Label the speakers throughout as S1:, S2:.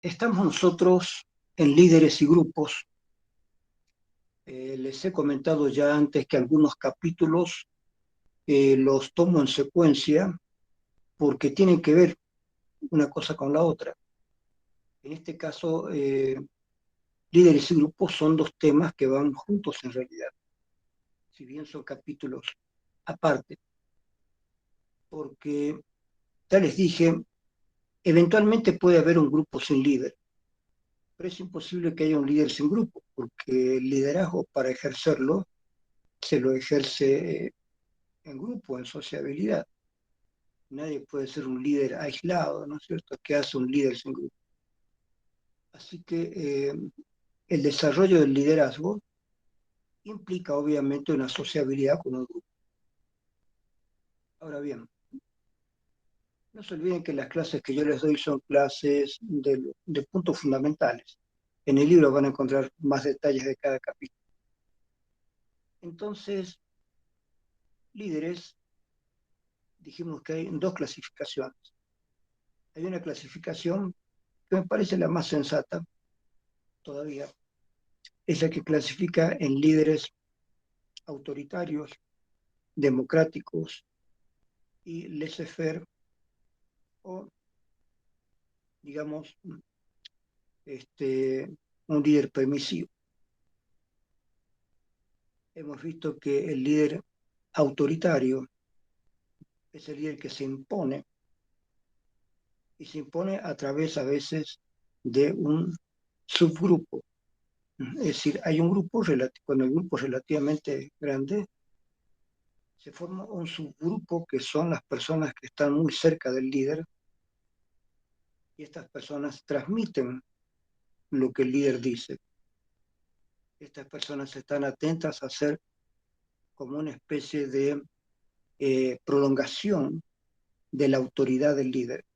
S1: Estamos nosotros en líderes y grupos. Les he comentado ya antes que algunos capítulos los tomo en secuencia porque tienen que ver una cosa con la otra. En este caso, líderes y grupos son dos temas que van juntos en realidad, si bien son capítulos aparte, porque ya les dije, eventualmente puede haber un grupo sin líder, pero es imposible que haya un líder sin grupo, porque el liderazgo para ejercerlo se lo ejerce en grupo, en sociabilidad. Nadie puede ser un líder aislado, ¿no es cierto? ¿Qué hace un líder sin grupo? Así que el desarrollo del liderazgo implica obviamente una sociabilidad con un grupo. Ahora bien, no se olviden que las clases que yo les doy son clases de puntos fundamentales. En el libro van a encontrar más detalles de cada capítulo. Entonces, líderes, dijimos que hay dos clasificaciones. Hay una clasificación que me parece la más sensata todavía, es la que clasifica en líderes autoritarios, democráticos y laissez-faire, o digamos, un líder permisivo. Hemos visto que el líder autoritario es el líder que se impone, y se impone a través a veces de un subgrupo. Es decir, hay un grupo, cuando el grupo es relativamente grande, se forma un subgrupo que son las personas que están muy cerca del líder, y estas personas transmiten lo que el líder dice. Estas personas están atentas a ser como una especie de prolongación de la autoridad del líder.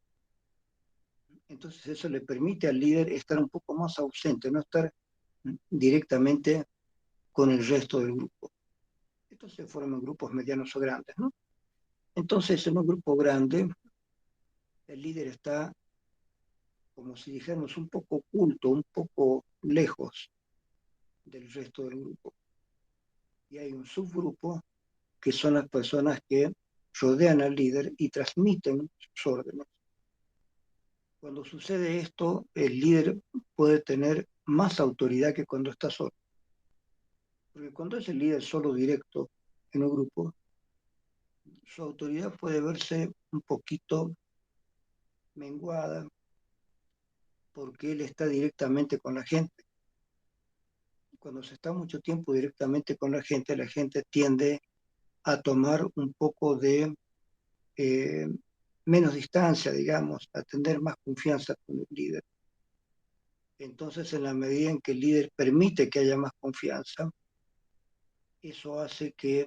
S1: Entonces eso le permite al líder estar un poco más ausente, no estar directamente con el resto del grupo. Estos se forman grupos medianos o grandes, ¿no? Entonces en un grupo grande el líder está, como si dijéramos, un poco oculto, un poco lejos del resto del grupo. Y hay un subgrupo que son las personas que rodean al líder y transmiten sus órdenes. Cuando sucede esto, el líder puede tener más autoridad que cuando está solo. Porque cuando es el líder solo directo en un grupo, su autoridad puede verse un poquito menguada porque él está directamente con la gente. Cuando se está mucho tiempo directamente con la gente tiende a tomar un poco de eh, menos distancia, digamos, a tener más confianza con el líder. Entonces, en la medida en que el líder permite que haya más confianza, eso hace que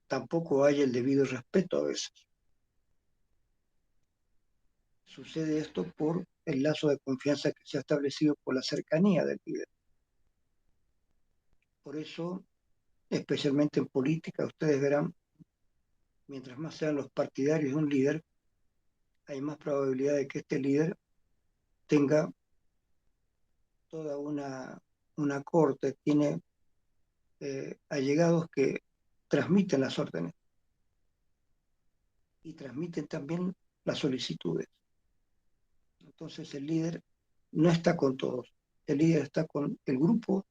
S1: tampoco haya el debido respeto a veces. Sucede esto por el lazo de confianza que se ha establecido por la cercanía del líder. Por eso, especialmente en política, ustedes verán, mientras más sean los partidarios de un líder, hay más probabilidad de que este líder tenga toda una corte, tiene allegados que transmiten las órdenes y transmiten también las solicitudes. Entonces el líder no está con todos, el líder está con el grupo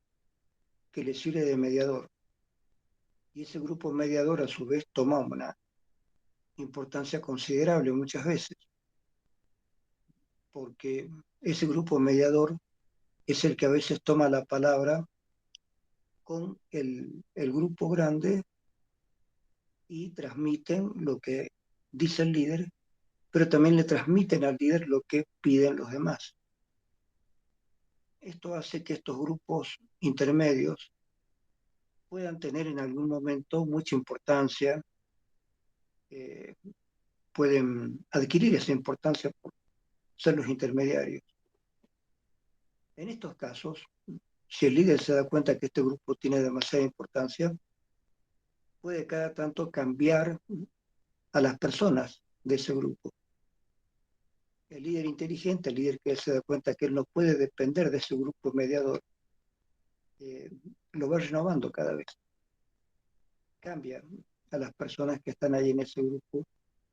S1: que le sirve de mediador. Y ese grupo mediador a su vez toma una importancia considerable muchas veces, porque ese grupo mediador es el que a veces toma la palabra con el grupo grande y transmiten lo que dice el líder, pero también le transmiten al líder lo que piden los demás. Esto hace que estos grupos intermedios puedan tener en algún momento mucha importancia, eh, pueden adquirir esa importancia por ser los intermediarios. En estos casos, si el líder se da cuenta que este grupo tiene demasiada importancia, puede cada tanto cambiar a las personas de ese grupo. El líder inteligente, el líder que se da cuenta que él no puede depender de ese grupo mediador, eh, lo va renovando cada vez. Cambia a las personas que están ahí en ese grupo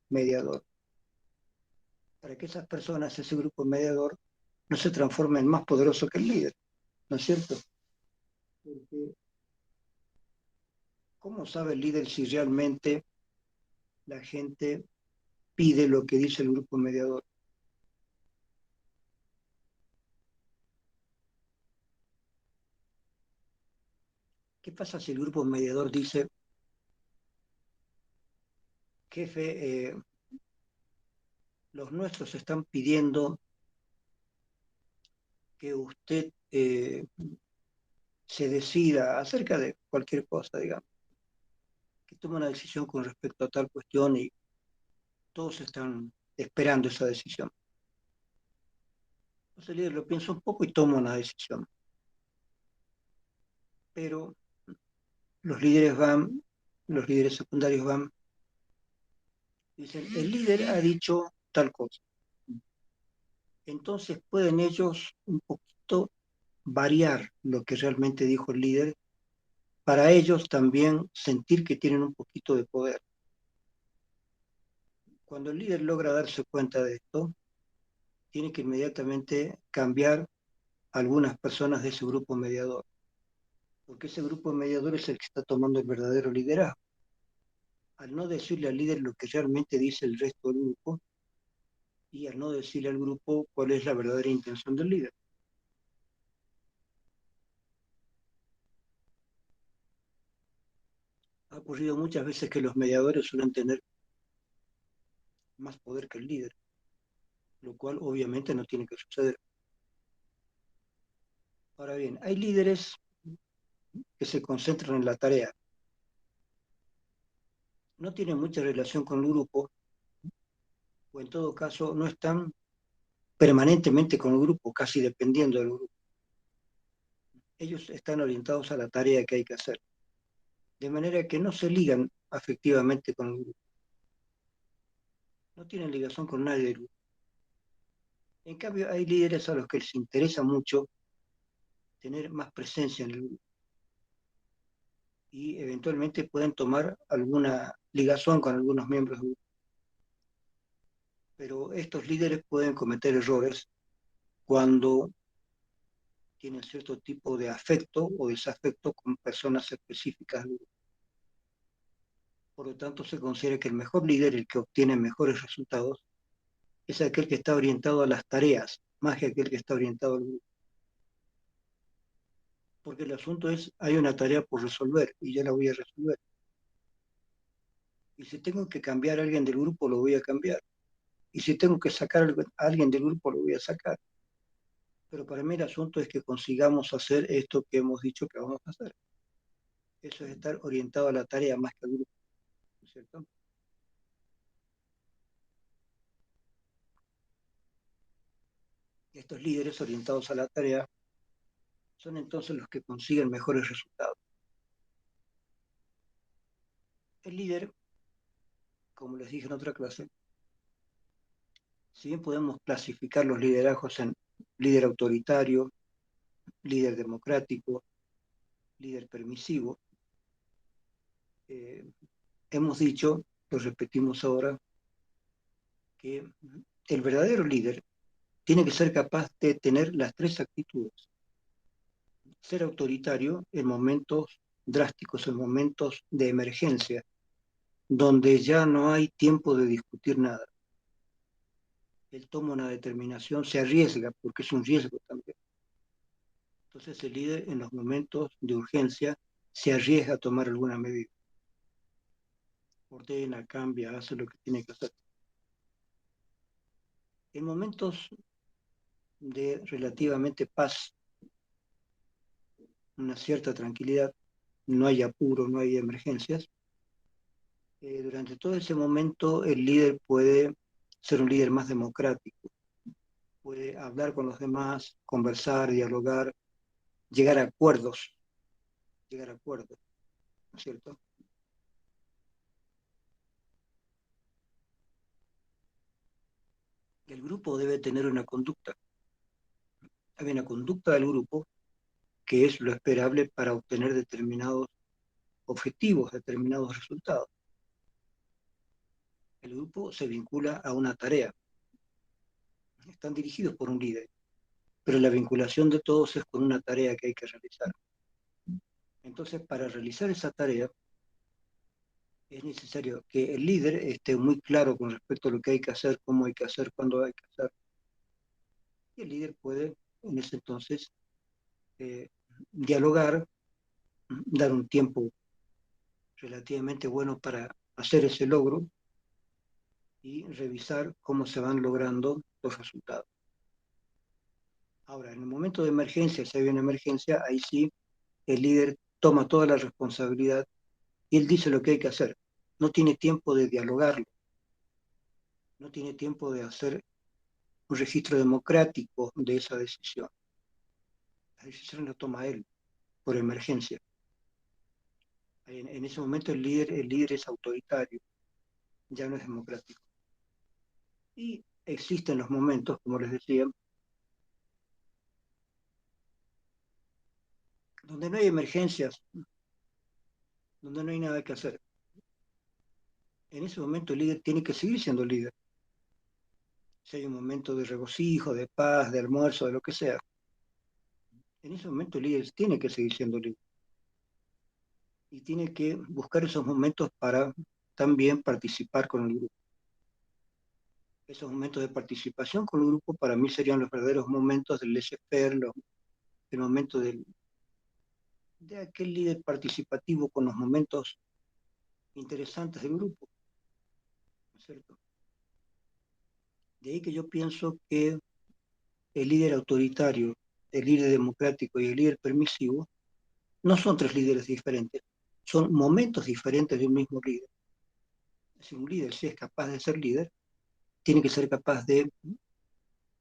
S1: mediador, para que esas personas, ese grupo mediador, no se transformen en más poderoso que el líder, ¿no es cierto? Porque ¿cómo sabe el líder si realmente la gente pide lo que dice el grupo mediador? ¿Qué pasa si el grupo mediador dice, jefe, los nuestros están pidiendo que usted se decida acerca de cualquier cosa, digamos, que tome una decisión con respecto a tal cuestión y todos están esperando esa decisión? Entonces el líder lo piensa un poco y toma una decisión. Pero los líderes secundarios van y dicen, el líder ha dicho tal cosa. Entonces pueden ellos un poquito variar lo que realmente dijo el líder para ellos también sentir que tienen un poquito de poder. Cuando el líder logra darse cuenta de esto, tiene que inmediatamente cambiar a algunas personas de ese grupo mediador, porque ese grupo mediador es el que está tomando el verdadero liderazgo. Al no decirle al líder lo que realmente dice el resto del grupo y al no decirle al grupo cuál es la verdadera intención del líder. Ha ocurrido muchas veces que los mediadores suelen tener más poder que el líder, lo cual obviamente no tiene que suceder. Ahora bien, hay líderes que se concentran en la tarea, no tienen mucha relación con el grupo, o en todo caso no están permanentemente con el grupo, casi dependiendo del grupo. Ellos están orientados a la tarea que hay que hacer, de manera que no se ligan afectivamente con el grupo, no tienen ligación con nadie del grupo. En cambio, hay líderes a los que les interesa mucho tener más presencia en el grupo y eventualmente pueden tomar alguna ligación con algunos miembros del grupo. Pero estos líderes pueden cometer errores cuando tienen cierto tipo de afecto o desafecto con personas específicas del grupo. Por lo tanto, se considera que el mejor líder, el que obtiene mejores resultados, es aquel que está orientado a las tareas, más que aquel que está orientado al grupo. Porque el asunto es, hay una tarea por resolver y yo la voy a resolver. Y si tengo que cambiar a alguien del grupo, lo voy a cambiar. Y si tengo que sacar a alguien del grupo, lo voy a sacar. Pero para mí el asunto es que consigamos hacer esto que hemos dicho que vamos a hacer. Eso es estar orientado a la tarea más que al grupo, ¿no es cierto? Estos líderes orientados a la tarea son entonces los que consiguen mejores resultados. El líder, como les dije en otra clase, si bien podemos clasificar los liderazgos en líder autoritario, líder democrático, líder permisivo, eh, hemos dicho, lo repetimos ahora, que el verdadero líder tiene que ser capaz de tener las tres actitudes. Ser autoritario en momentos drásticos, en momentos de emergencia, donde ya no hay tiempo de discutir nada. Él toma una determinación, se arriesga, porque es un riesgo también. Entonces el líder en los momentos de urgencia se arriesga a tomar alguna medida. Ordena, cambia, hace lo que tiene que hacer. En momentos de relativamente paz, una cierta tranquilidad, no hay apuro, no hay emergencias, durante todo ese momento el líder puede ser un líder más democrático, puede hablar con los demás, conversar, dialogar, llegar a acuerdos, llegar a acuerdos, ¿no es cierto? El grupo debe tener una conducta. Hay una conducta del grupo que es lo esperable para obtener determinados objetivos, determinados resultados. El grupo se vincula a una tarea. Están dirigidos por un líder, pero la vinculación de todos es con una tarea que hay que realizar. Entonces, para realizar esa tarea, es necesario que el líder esté muy claro con respecto a lo que hay que hacer, cómo hay que hacer, cuándo hay que hacer. Y el líder puede, en ese entonces, eh, dialogar, dar un tiempo relativamente bueno para hacer ese logro y revisar cómo se van logrando los resultados. Ahora, en el momento de emergencia, si hay una emergencia, ahí sí el líder toma toda la responsabilidad y él dice lo que hay que hacer. No tiene tiempo de dialogarlo, no tiene tiempo de hacer un registro democrático de esa decisión. La decisión la toma él por emergencia. En ese momento el líder es autoritario, ya no es democrático. Y existen los momentos, como les decía, donde no hay emergencias, donde no hay nada que hacer. En ese momento el líder tiene que seguir siendo líder. Si hay un momento de regocijo, de paz, de almuerzo, de lo que sea, en ese momento el líder tiene que seguir siendo líder. Y tiene que buscar esos momentos para también participar con el grupo. Esos momentos de participación con el grupo para mí serían los verdaderos momentos del laissez-faire, el momento de aquel líder participativo con los momentos interesantes del grupo, ¿no es cierto? De ahí que yo pienso que el líder autoritario, el líder democrático y el líder permisivo no son tres líderes diferentes, son momentos diferentes de un mismo líder. Si un líder si es capaz de ser líder, tiene que ser capaz de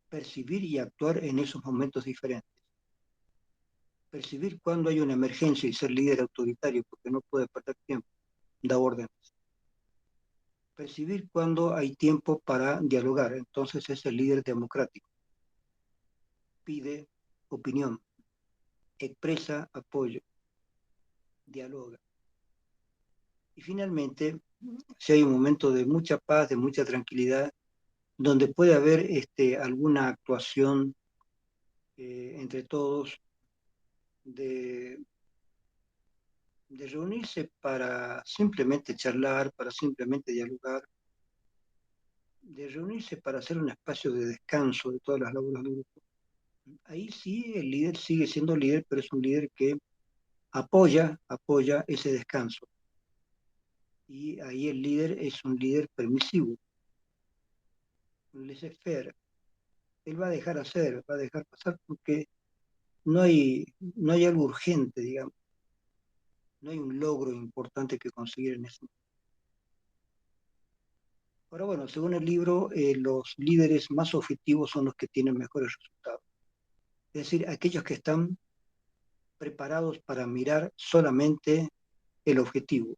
S1: percibir y actuar en esos momentos diferentes. Percibir cuando hay una emergencia y ser líder autoritario, porque no puede perder tiempo, da órdenes. Percibir cuando hay tiempo para dialogar, entonces es el líder democrático. Pide opinión, expresa apoyo, dialoga. Y finalmente, si hay un momento de mucha paz, de mucha tranquilidad, donde puede haber alguna actuación entre todos de, de reunirse para simplemente charlar, para simplemente dialogar, de reunirse para hacer un espacio de descanso de todas las labores del grupo. Ahí sí el líder sigue siendo líder, pero es un líder que apoya ese descanso. Y ahí el líder es un líder permisivo, un laissez-faire. Él va a dejar hacer, va a dejar pasar porque no hay algo urgente, digamos, no hay un logro importante que conseguir en ese momento. Ahora, bueno, según el libro, los líderes más objetivos son los que tienen mejores resultados. Es decir, aquellos que están preparados para mirar solamente el objetivo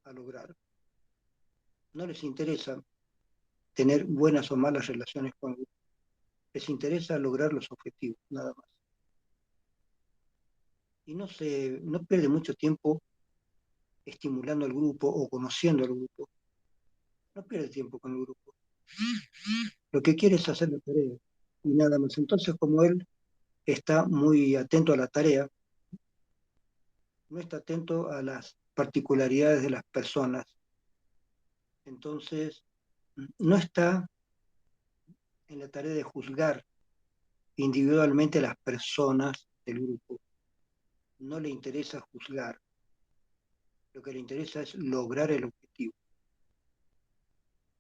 S1: a lograr. No les interesa tener buenas o malas relaciones con el grupo. Les interesa lograr los objetivos, nada más. Y no pierde mucho tiempo estimulando al grupo o conociendo al grupo. No pierde tiempo con el grupo. Lo que quiere es hacer la tarea y nada más. Entonces, como él está muy atento a la tarea, no está atento a las particularidades de las personas. Entonces, no está en la tarea de juzgar individualmente a las personas del grupo. No le interesa juzgar. Lo que le interesa es lograr el objetivo.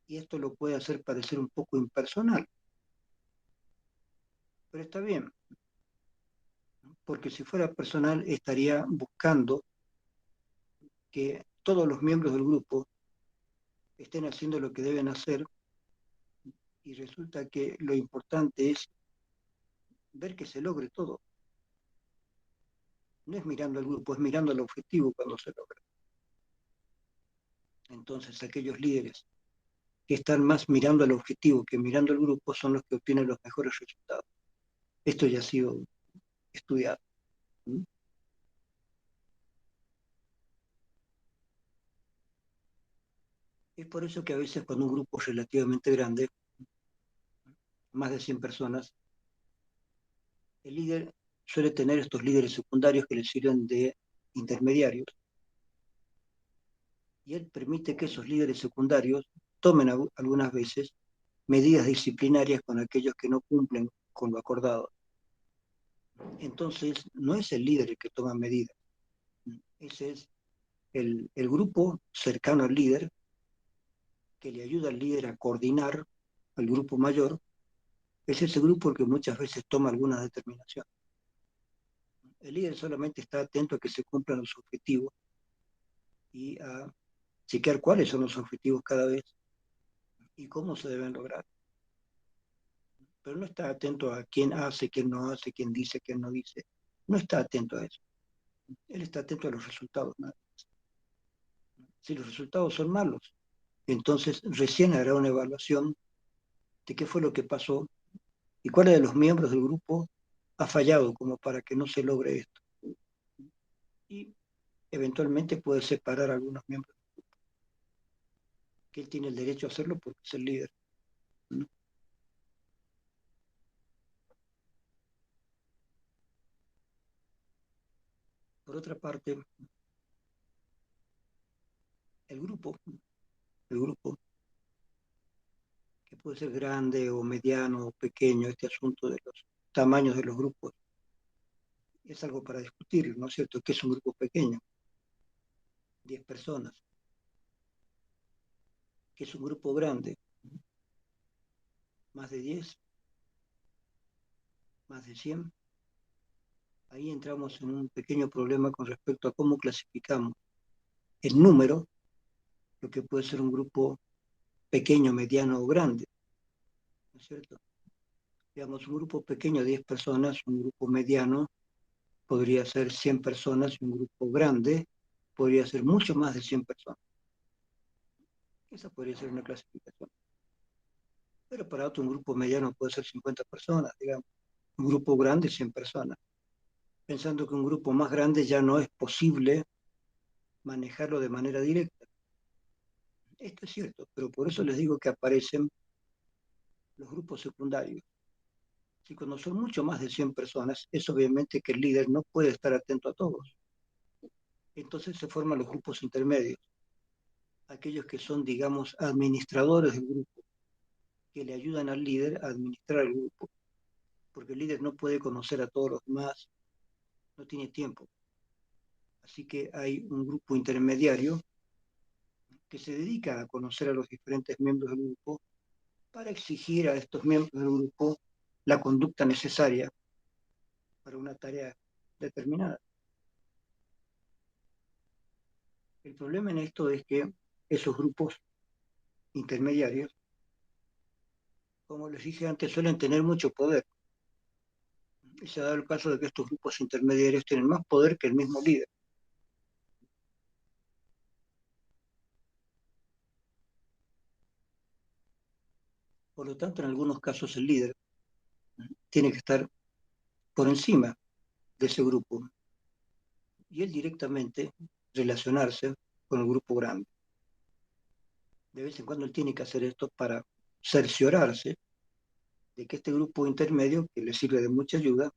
S1: Y esto lo puede hacer parecer un poco impersonal, pero está bien, porque si fuera personal estaría buscando que todos los miembros del grupo estén haciendo lo que deben hacer y resulta que lo importante es ver que se logre todo. No es mirando al grupo, es mirando al objetivo cuando se logra. Entonces aquellos líderes que están más mirando al objetivo que mirando al grupo son los que obtienen los mejores resultados. Esto ya ha sido estudiado. ¿Mm? Es por eso que a veces cuando un grupo es relativamente grande, más de 100 personas, el líder suele tener estos líderes secundarios que le sirven de intermediarios, y él permite que esos líderes secundarios tomen algunas veces medidas disciplinarias con aquellos que no cumplen con lo acordado. Entonces, no es el líder el que toma medidas, ese es el grupo cercano al líder que le ayuda al líder a coordinar al grupo mayor, es ese grupo el que muchas veces toma algunas determinaciones. El líder solamente está atento a que se cumplan los objetivos y a chequear cuáles son los objetivos cada vez y cómo se deben lograr. Pero no está atento a quién hace, quién no hace, quién dice, quién no dice. No está atento a eso. Él está atento a los resultados. ¿No? Si los resultados son malos, entonces recién hará una evaluación de qué fue lo que pasó y cuáles de los miembros del grupo ha fallado como para que no se logre esto. Y eventualmente puede separar a algunos miembros, que él tiene el derecho a hacerlo porque es el líder. ¿No? Por otra parte, el grupo, el grupo, que puede ser grande o mediano o pequeño, este asunto de los tamaños de los grupos, es algo para discutir, ¿no es cierto? ¿Qué es un grupo pequeño? 10 personas. ¿Qué es un grupo grande? ¿Más de 10? ¿Más de 100? Ahí entramos en un pequeño problema con respecto a cómo clasificamos el número, lo que puede ser un grupo pequeño, mediano o grande, ¿no es cierto? Digamos, un grupo pequeño de 10 personas, un grupo mediano podría ser 100 personas y un grupo grande podría ser mucho más de 100 personas. Esa podría ser una clasificación. Pero para otro, un grupo mediano puede ser 50 personas, digamos. Un grupo grande, 100 personas. Pensando que un grupo más grande ya no es posible manejarlo de manera directa. Esto es cierto, pero por eso les digo que aparecen los grupos secundarios. Si cuando son mucho más de 100 personas, es obviamente que el líder no puede estar atento a todos. Entonces se forman los grupos intermedios, aquellos que son, digamos, administradores del grupo, que le ayudan al líder a administrar el grupo, porque el líder no puede conocer a todos los demás, no tiene tiempo. Así que hay un grupo intermediario que se dedica a conocer a los diferentes miembros del grupo para exigir a estos miembros del grupo la conducta necesaria para una tarea determinada. El problema en esto es que esos grupos intermediarios, como les dije antes, suelen tener mucho poder. Y se ha dado el caso de que estos grupos intermediarios tienen más poder que el mismo líder. Por lo tanto, en algunos casos el líder tiene que estar por encima de ese grupo y él directamente relacionarse con el grupo grande. De vez en cuando él tiene que hacer esto para cerciorarse de que este grupo intermedio, que le sirve de mucha ayuda,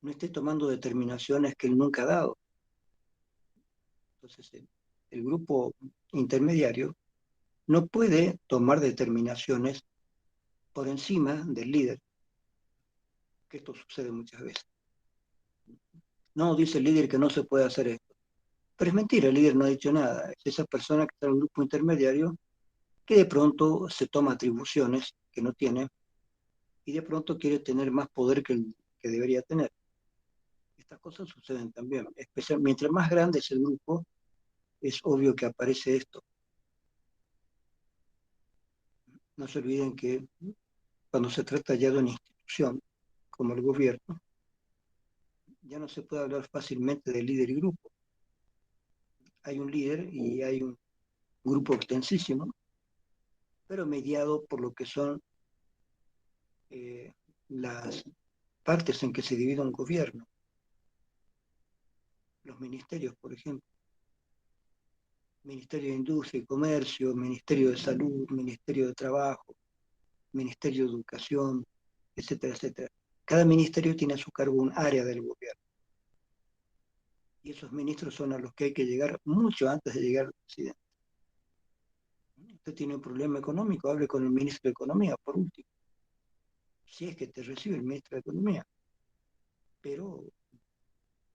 S1: no esté tomando determinaciones que él nunca ha dado. Entonces, el grupo intermediario no puede tomar determinaciones por encima del líder, que esto sucede muchas veces. No, dice el líder que no se puede hacer esto. Pero es mentira, el líder no ha dicho nada. Es esa persona que está en el grupo intermediario que de pronto se toma atribuciones que no tiene y de pronto quiere tener más poder que debería tener. Estas cosas suceden también. Mientras más grande es el grupo, es obvio que aparece esto. No se olviden que cuando se trata ya de una institución como el gobierno, ya no se puede hablar fácilmente de líder y grupo. Hay un líder y hay un grupo extensísimo, pero mediado por lo que son las partes en que se divide un gobierno, los ministerios, por ejemplo, Ministerio de Industria y Comercio, Ministerio de Salud, Ministerio de Trabajo, Ministerio de Educación, etcétera, etcétera. Cada ministerio tiene a su cargo un área del gobierno. Y esos ministros son a los que hay que llegar mucho antes de llegar al presidente. Usted tiene un problema económico, hable con el ministro de Economía, por último. Si es que te recibe el ministro de Economía. Pero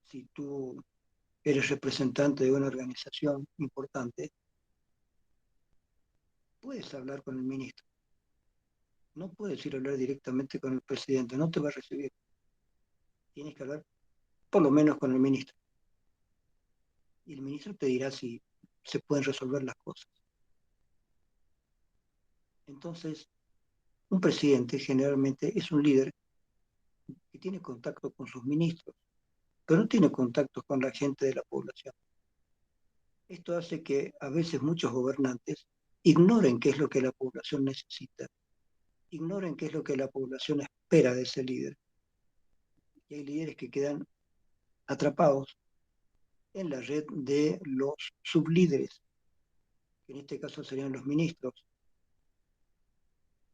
S1: si tú eres representante de una organización importante, puedes hablar con el ministro. No puedes ir a hablar directamente con el presidente, no te va a recibir. Tienes que hablar por lo menos con el ministro. Y el ministro te dirá si se pueden resolver las cosas. Entonces, un presidente generalmente es un líder que tiene contacto con sus ministros, pero no tiene contacto con la gente de la población. Esto hace que a veces muchos gobernantes ignoren qué es lo que la población necesita, ignoren qué es lo que la población espera de ese líder. Y hay líderes que quedan atrapados en la red de los sublíderes, que en este caso serían los ministros,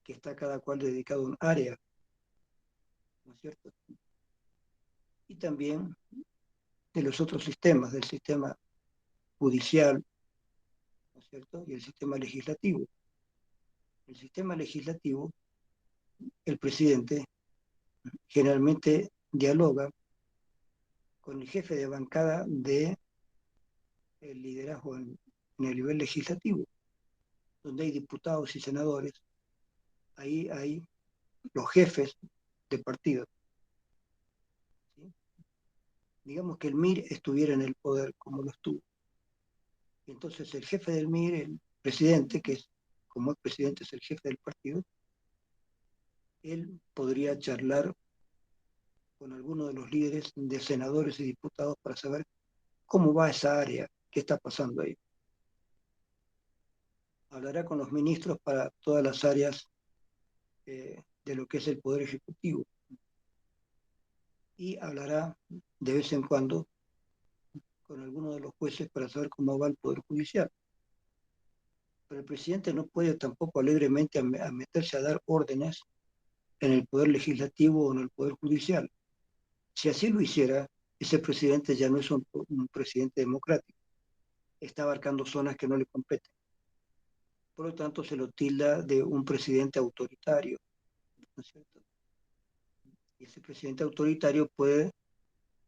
S1: que está cada cual dedicado a un área, ¿no es cierto? Y también de los otros sistemas, del sistema judicial, ¿no es cierto? Y el sistema legislativo. El sistema legislativo, el presidente generalmente dialoga con el jefe de bancada del liderazgo en el nivel legislativo, donde hay diputados y senadores, ahí hay los jefes de partido. ¿Sí? Digamos que el MIR estuviera en el poder como lo estuvo. Y entonces el jefe del MIR, el presidente, que es, como el presidente es el jefe del partido, él podría charlar con alguno de los líderes de senadores y diputados para saber cómo va esa área, qué está pasando ahí. Hablará con los ministros para todas las áreas de lo que es el Poder Ejecutivo. Y hablará de vez en cuando con alguno de los jueces para saber cómo va el Poder Judicial. Pero el presidente no puede tampoco alegremente a meterse a dar órdenes en el Poder Legislativo o en el Poder Judicial. Si así lo hiciera, ese presidente ya no es un presidente democrático. Está abarcando zonas que no le competen. Por lo tanto, se lo tilda de un presidente autoritario, ¿no es cierto? Y ese presidente autoritario puede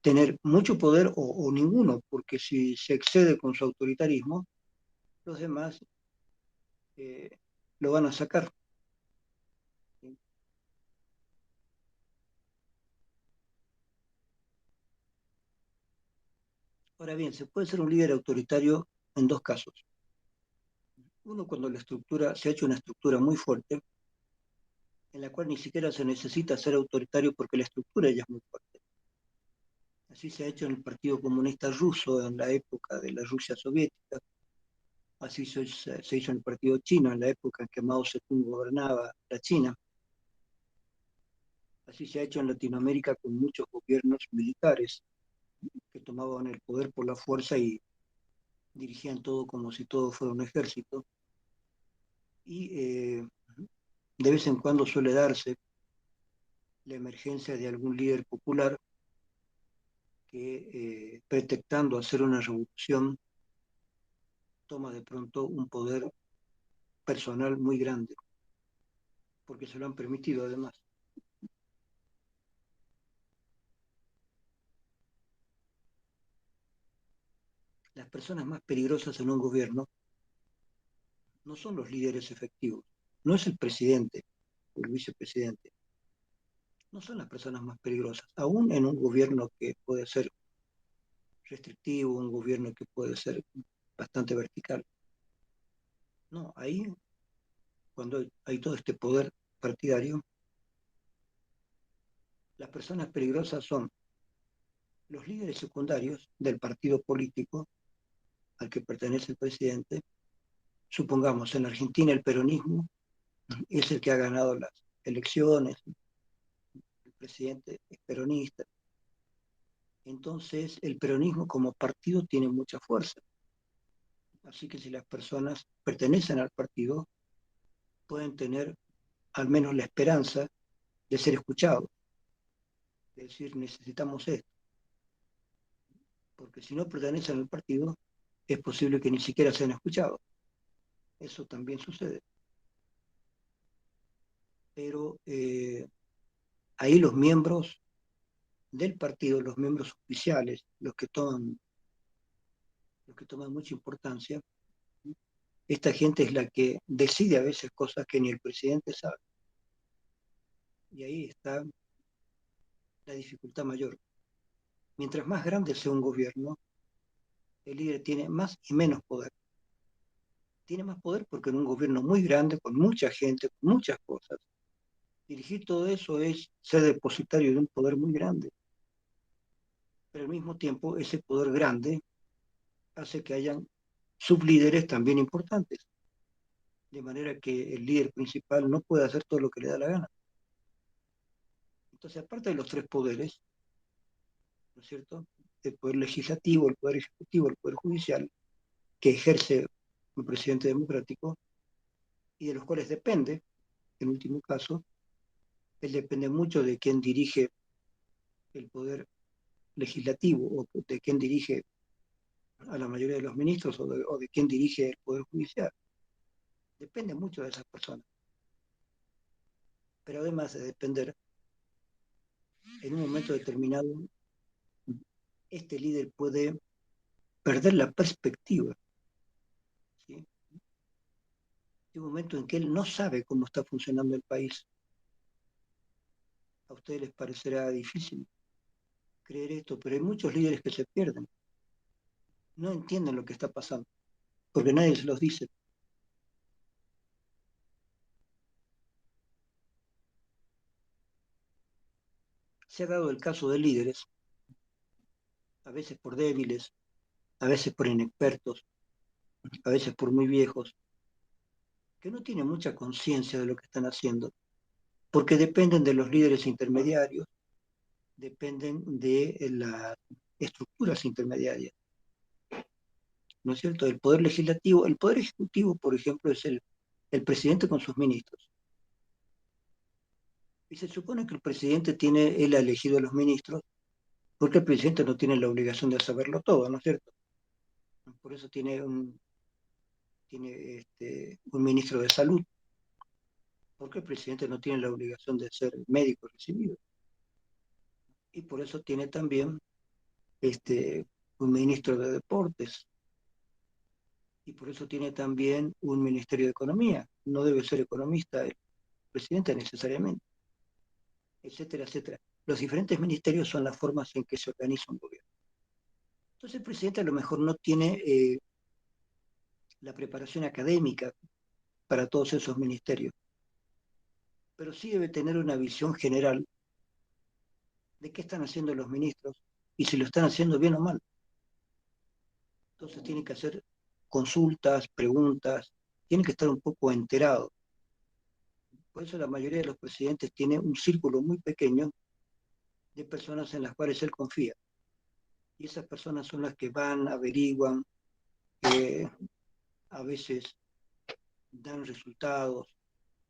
S1: tener mucho poder o ninguno, porque si se excede con su autoritarismo, los demás eh, lo van a sacar. ¿Sí? Ahora bien, se puede ser un líder autoritario en dos casos. Uno, cuando la estructura se ha hecho una estructura muy fuerte, en la cual ni siquiera se necesita ser autoritario porque la estructura ya es muy fuerte. Así se ha hecho en el Partido Comunista Ruso en la época de la Rusia soviética, así se hizo en el Partido Chino en la época en que Mao Zedong gobernaba la China, así se ha hecho en Latinoamérica con muchos gobiernos militares que tomaban el poder por la fuerza y dirigían todo como si todo fuera un ejército. Y de vez en cuando suele darse la emergencia de algún líder popular que, pretextando hacer una revolución, toma de pronto un poder personal muy grande, porque se lo han permitido además. Las personas más peligrosas en un gobierno no son los líderes efectivos, no es el presidente o el vicepresidente, no son las personas más peligrosas, aún en un gobierno que puede ser restrictivo, un gobierno que puede ser bastante vertical. No, ahí, cuando hay todo este poder partidario, las personas peligrosas son los líderes secundarios del partido político al que pertenece el presidente. Supongamos, en Argentina el peronismo es el que ha ganado las elecciones, el presidente es peronista. Entonces, el peronismo como partido tiene mucha fuerza. Así que si las personas pertenecen al partido, pueden tener al menos la esperanza de ser escuchados, de decir, necesitamos esto. Porque si no pertenecen al partido, es posible que ni siquiera sean escuchados. Eso también sucede. Pero ahí los miembros del partido, los miembros oficiales, los que toman mucha importancia, esta gente es la que decide a veces cosas que ni el presidente sabe. Y ahí está la dificultad mayor. Mientras más grande sea un gobierno, el líder tiene más y menos poder. Tiene más poder porque en un gobierno muy grande, con mucha gente, con muchas cosas, dirigir todo eso es ser depositario de un poder muy grande. Pero al mismo tiempo, ese poder grande hace que hayan sublíderes también importantes, de manera que el líder principal no puede hacer todo lo que le da la gana. Entonces, aparte de los tres poderes, ¿no es cierto? El poder legislativo, el poder ejecutivo, el poder judicial, que ejerce un presidente democrático y de los cuales depende, en último caso, él depende mucho de quién dirige el poder legislativo o de quién dirige a la mayoría de los ministros o de quién dirige el poder judicial. Depende mucho de esas personas. Pero además de depender, en un momento determinado, este líder puede perder la perspectiva, ¿sí? De un momento en que él no sabe cómo está funcionando el país. A ustedes les parecerá difícil creer esto, pero hay muchos líderes que se pierden. No entienden lo que está pasando, porque nadie se los dice. Se ha dado el caso de líderes, a veces por débiles, a veces por inexpertos, a veces por muy viejos, que no tienen mucha conciencia de lo que están haciendo, porque dependen de los líderes intermediarios, dependen de las estructuras intermediarias, ¿no es cierto? El poder legislativo, el poder ejecutivo, por ejemplo, es el presidente con sus ministros. Y se supone que el presidente tiene, él ha elegido a los ministros, porque el presidente no tiene la obligación de saberlo todo, ¿no es cierto? Por eso tiene un ministro de salud, porque el presidente no tiene la obligación de ser médico recibido. Y por eso tiene también un ministro de deportes, y por eso tiene también un ministerio de economía. No debe ser economista el presidente necesariamente, etcétera, etcétera. Los diferentes ministerios son las formas en que se organiza un gobierno. Entonces el presidente a lo mejor no tiene la preparación académica para todos esos ministerios, pero sí debe tener una visión general de qué están haciendo los ministros y si lo están haciendo bien o mal. Entonces tiene que hacer consultas, preguntas, tiene que estar un poco enterado. Por eso la mayoría de los presidentes tiene un círculo muy pequeño de personas en las cuales él confía. Y esas personas son las que van, averiguan, eh, a veces dan resultados,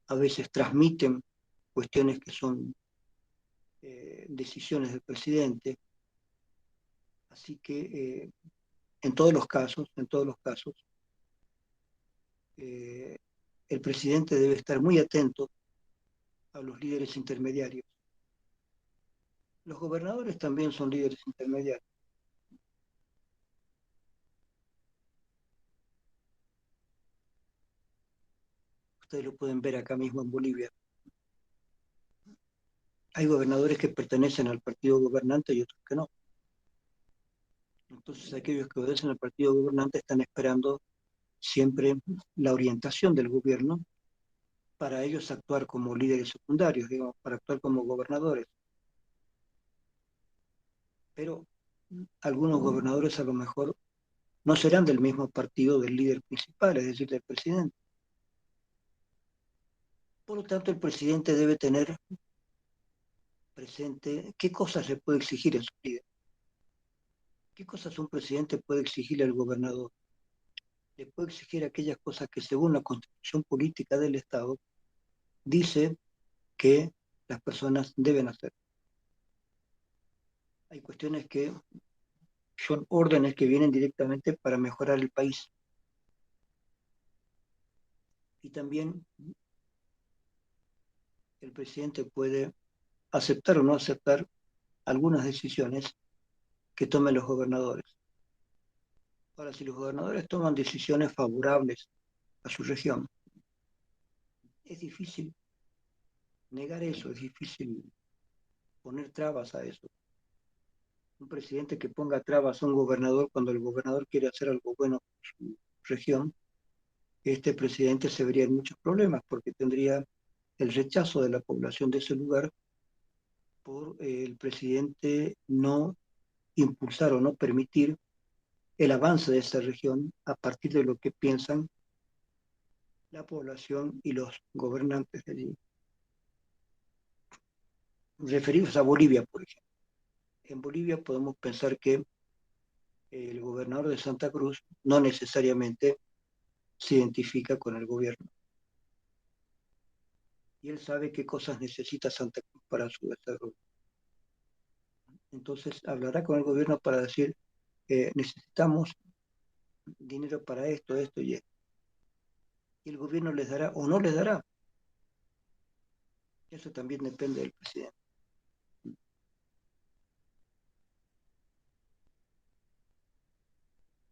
S1: a veces transmiten cuestiones que son decisiones del presidente. Así que en todos los casos, eh, el presidente debe estar muy atento a los líderes intermediarios. Los gobernadores también son líderes intermediarios. Ustedes lo pueden ver acá mismo en Bolivia. Hay gobernadores que pertenecen al partido gobernante y otros que no. Entonces aquellos que obedecen al partido gobernante están esperando siempre la orientación del gobierno para ellos actuar como líderes secundarios, digamos, para actuar como gobernadores. Pero algunos gobernadores a lo mejor no serán del mismo partido del líder principal, es decir, del presidente. Por lo tanto, el presidente debe tener presente qué cosas le puede exigir a su líder, qué cosas un presidente puede exigirle al gobernador. Le puede exigir aquellas cosas que según la constitución política del Estado dice que las personas deben hacer. Hay cuestiones que son órdenes que vienen directamente para mejorar el país. Y también el presidente puede aceptar o no aceptar algunas decisiones que tomen los gobernadores. Ahora, si los gobernadores toman decisiones favorables a su región, es difícil negar eso, es difícil poner trabas a eso. Un presidente que ponga trabas a un gobernador cuando el gobernador quiere hacer algo bueno por su región, este presidente se vería en muchos problemas porque tendría el rechazo de la población de ese lugar por el presidente no impulsar o no permitir el avance de esa región a partir de lo que piensan la población y los gobernantes de allí. Referidos a Bolivia, por ejemplo. En Bolivia podemos pensar que el gobernador de Santa Cruz no necesariamente se identifica con el gobierno. Y él sabe qué cosas necesita Santa Cruz para su desarrollo. Entonces hablará con el gobierno para decir, necesitamos dinero para esto, esto y esto. Y el gobierno les dará o no les dará. Eso también depende del presidente.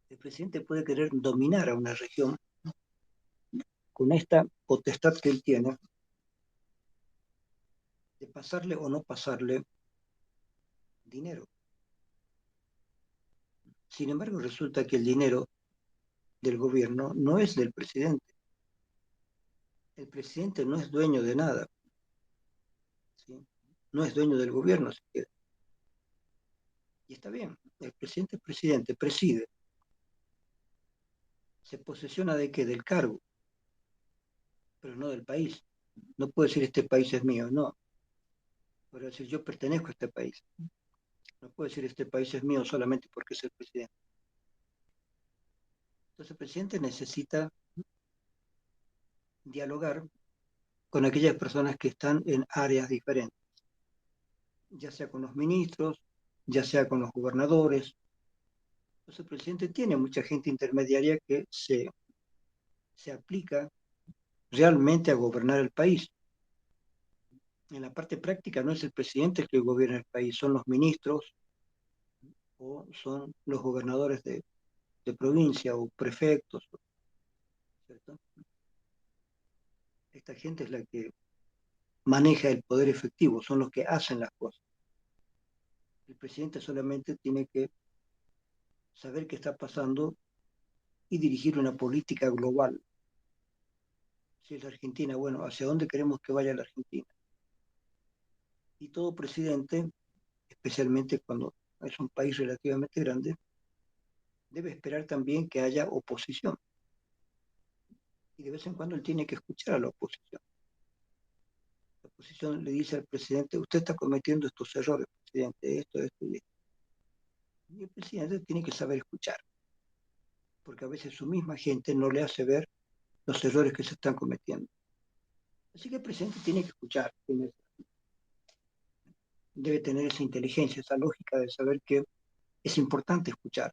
S1: El presidente puede querer dominar a una región con esta potestad que él tiene de pasarle o no pasarle dinero. Sin embargo, resulta que el dinero del gobierno no es del presidente. El presidente no es dueño de nada, ¿sí? No es dueño del gobierno siquiera. Y está bien, el presidente es presidente, preside. Se posesiona de qué? Del cargo, pero no del país. No puede decir este país es mío, no. Puede decir yo pertenezco a este país. No puede decir este país es mío solamente porque es el presidente. Entonces el presidente necesita dialogar con aquellas personas que están en áreas diferentes, ya sea con los ministros, ya sea con los gobernadores. Entonces el presidente tiene mucha gente intermediaria que se aplica realmente a gobernar el país. En la parte práctica no es el presidente el que gobierna el país, son los ministros o son los gobernadores de provincia o prefectos, ¿cierto? Esta gente es la que maneja el poder efectivo, son los que hacen las cosas. El presidente solamente tiene que saber qué está pasando y dirigir una política global. Si es la Argentina, bueno, ¿hacia dónde queremos que vaya la Argentina? Y todo presidente, especialmente cuando es un país relativamente grande, debe esperar también que haya oposición. Y de vez en cuando él tiene que escuchar a la oposición. La oposición le dice al presidente, usted está cometiendo estos errores, presidente, esto y esto. Y el presidente tiene que saber escuchar, porque a veces su misma gente no le hace ver los errores que se están cometiendo. Así que el presidente tiene que escuchar, debe tener esa inteligencia, esa lógica de saber que es importante escuchar.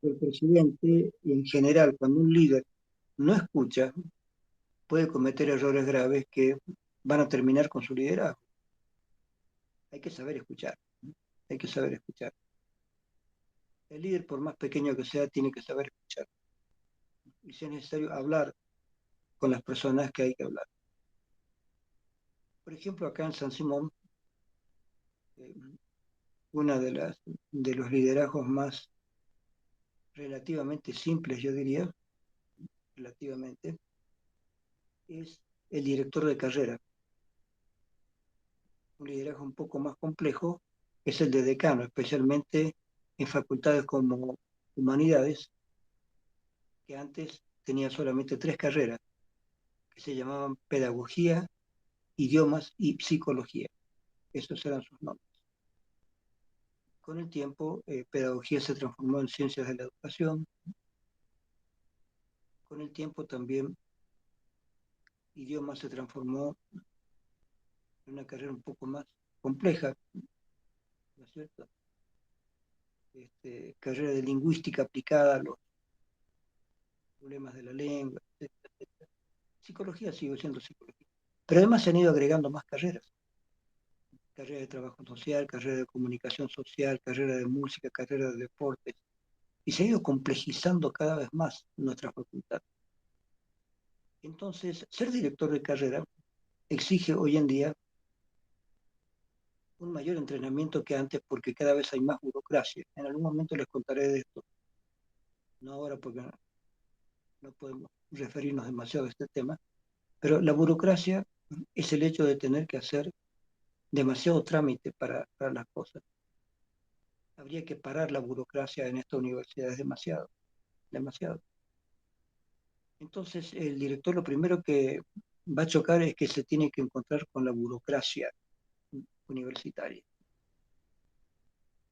S1: El presidente, en general, cuando un líder no escucha, puede cometer errores graves que van a terminar con su liderazgo. Hay que saber escuchar, hay que saber escuchar. El líder, por más pequeño que sea, tiene que saber escuchar. Y si es necesario, hablar con las personas que hay que hablar. Por ejemplo, acá en San Simón, eh, una de los liderazgos más relativamente simples, yo diría, relativamente, es el director de carrera. Un liderazgo un poco más complejo es el de decano, especialmente en facultades como humanidades, que antes tenía solamente 3 carreras, que que se llamaban pedagogía, idiomas y psicología. Esos eran sus nombres. Con el tiempo, pedagogía se transformó en ciencias de la educación. Con el tiempo también, idioma se transformó en una carrera un poco más compleja, ¿no es cierto? Carrera de lingüística aplicada a los problemas de la lengua, etcétera, etcétera. Psicología sigue siendo psicología. Pero además se han ido agregando más carreras. Carrera de trabajo social, carrera de comunicación social, carrera de música, carrera de deportes. Y se ha ido complejizando cada vez más nuestra facultad. Entonces, ser director de carrera exige hoy en día un mayor entrenamiento que antes porque cada vez hay más burocracia. En algún momento les contaré de esto, no ahora porque no podemos referirnos demasiado a este tema, pero la burocracia es el hecho de tener que hacer demasiado trámite para las cosas. Habría que parar la burocracia en esta universidad, es demasiado, demasiado. Entonces, el director lo primero que va a chocar es que se tiene que encontrar con la burocracia universitaria.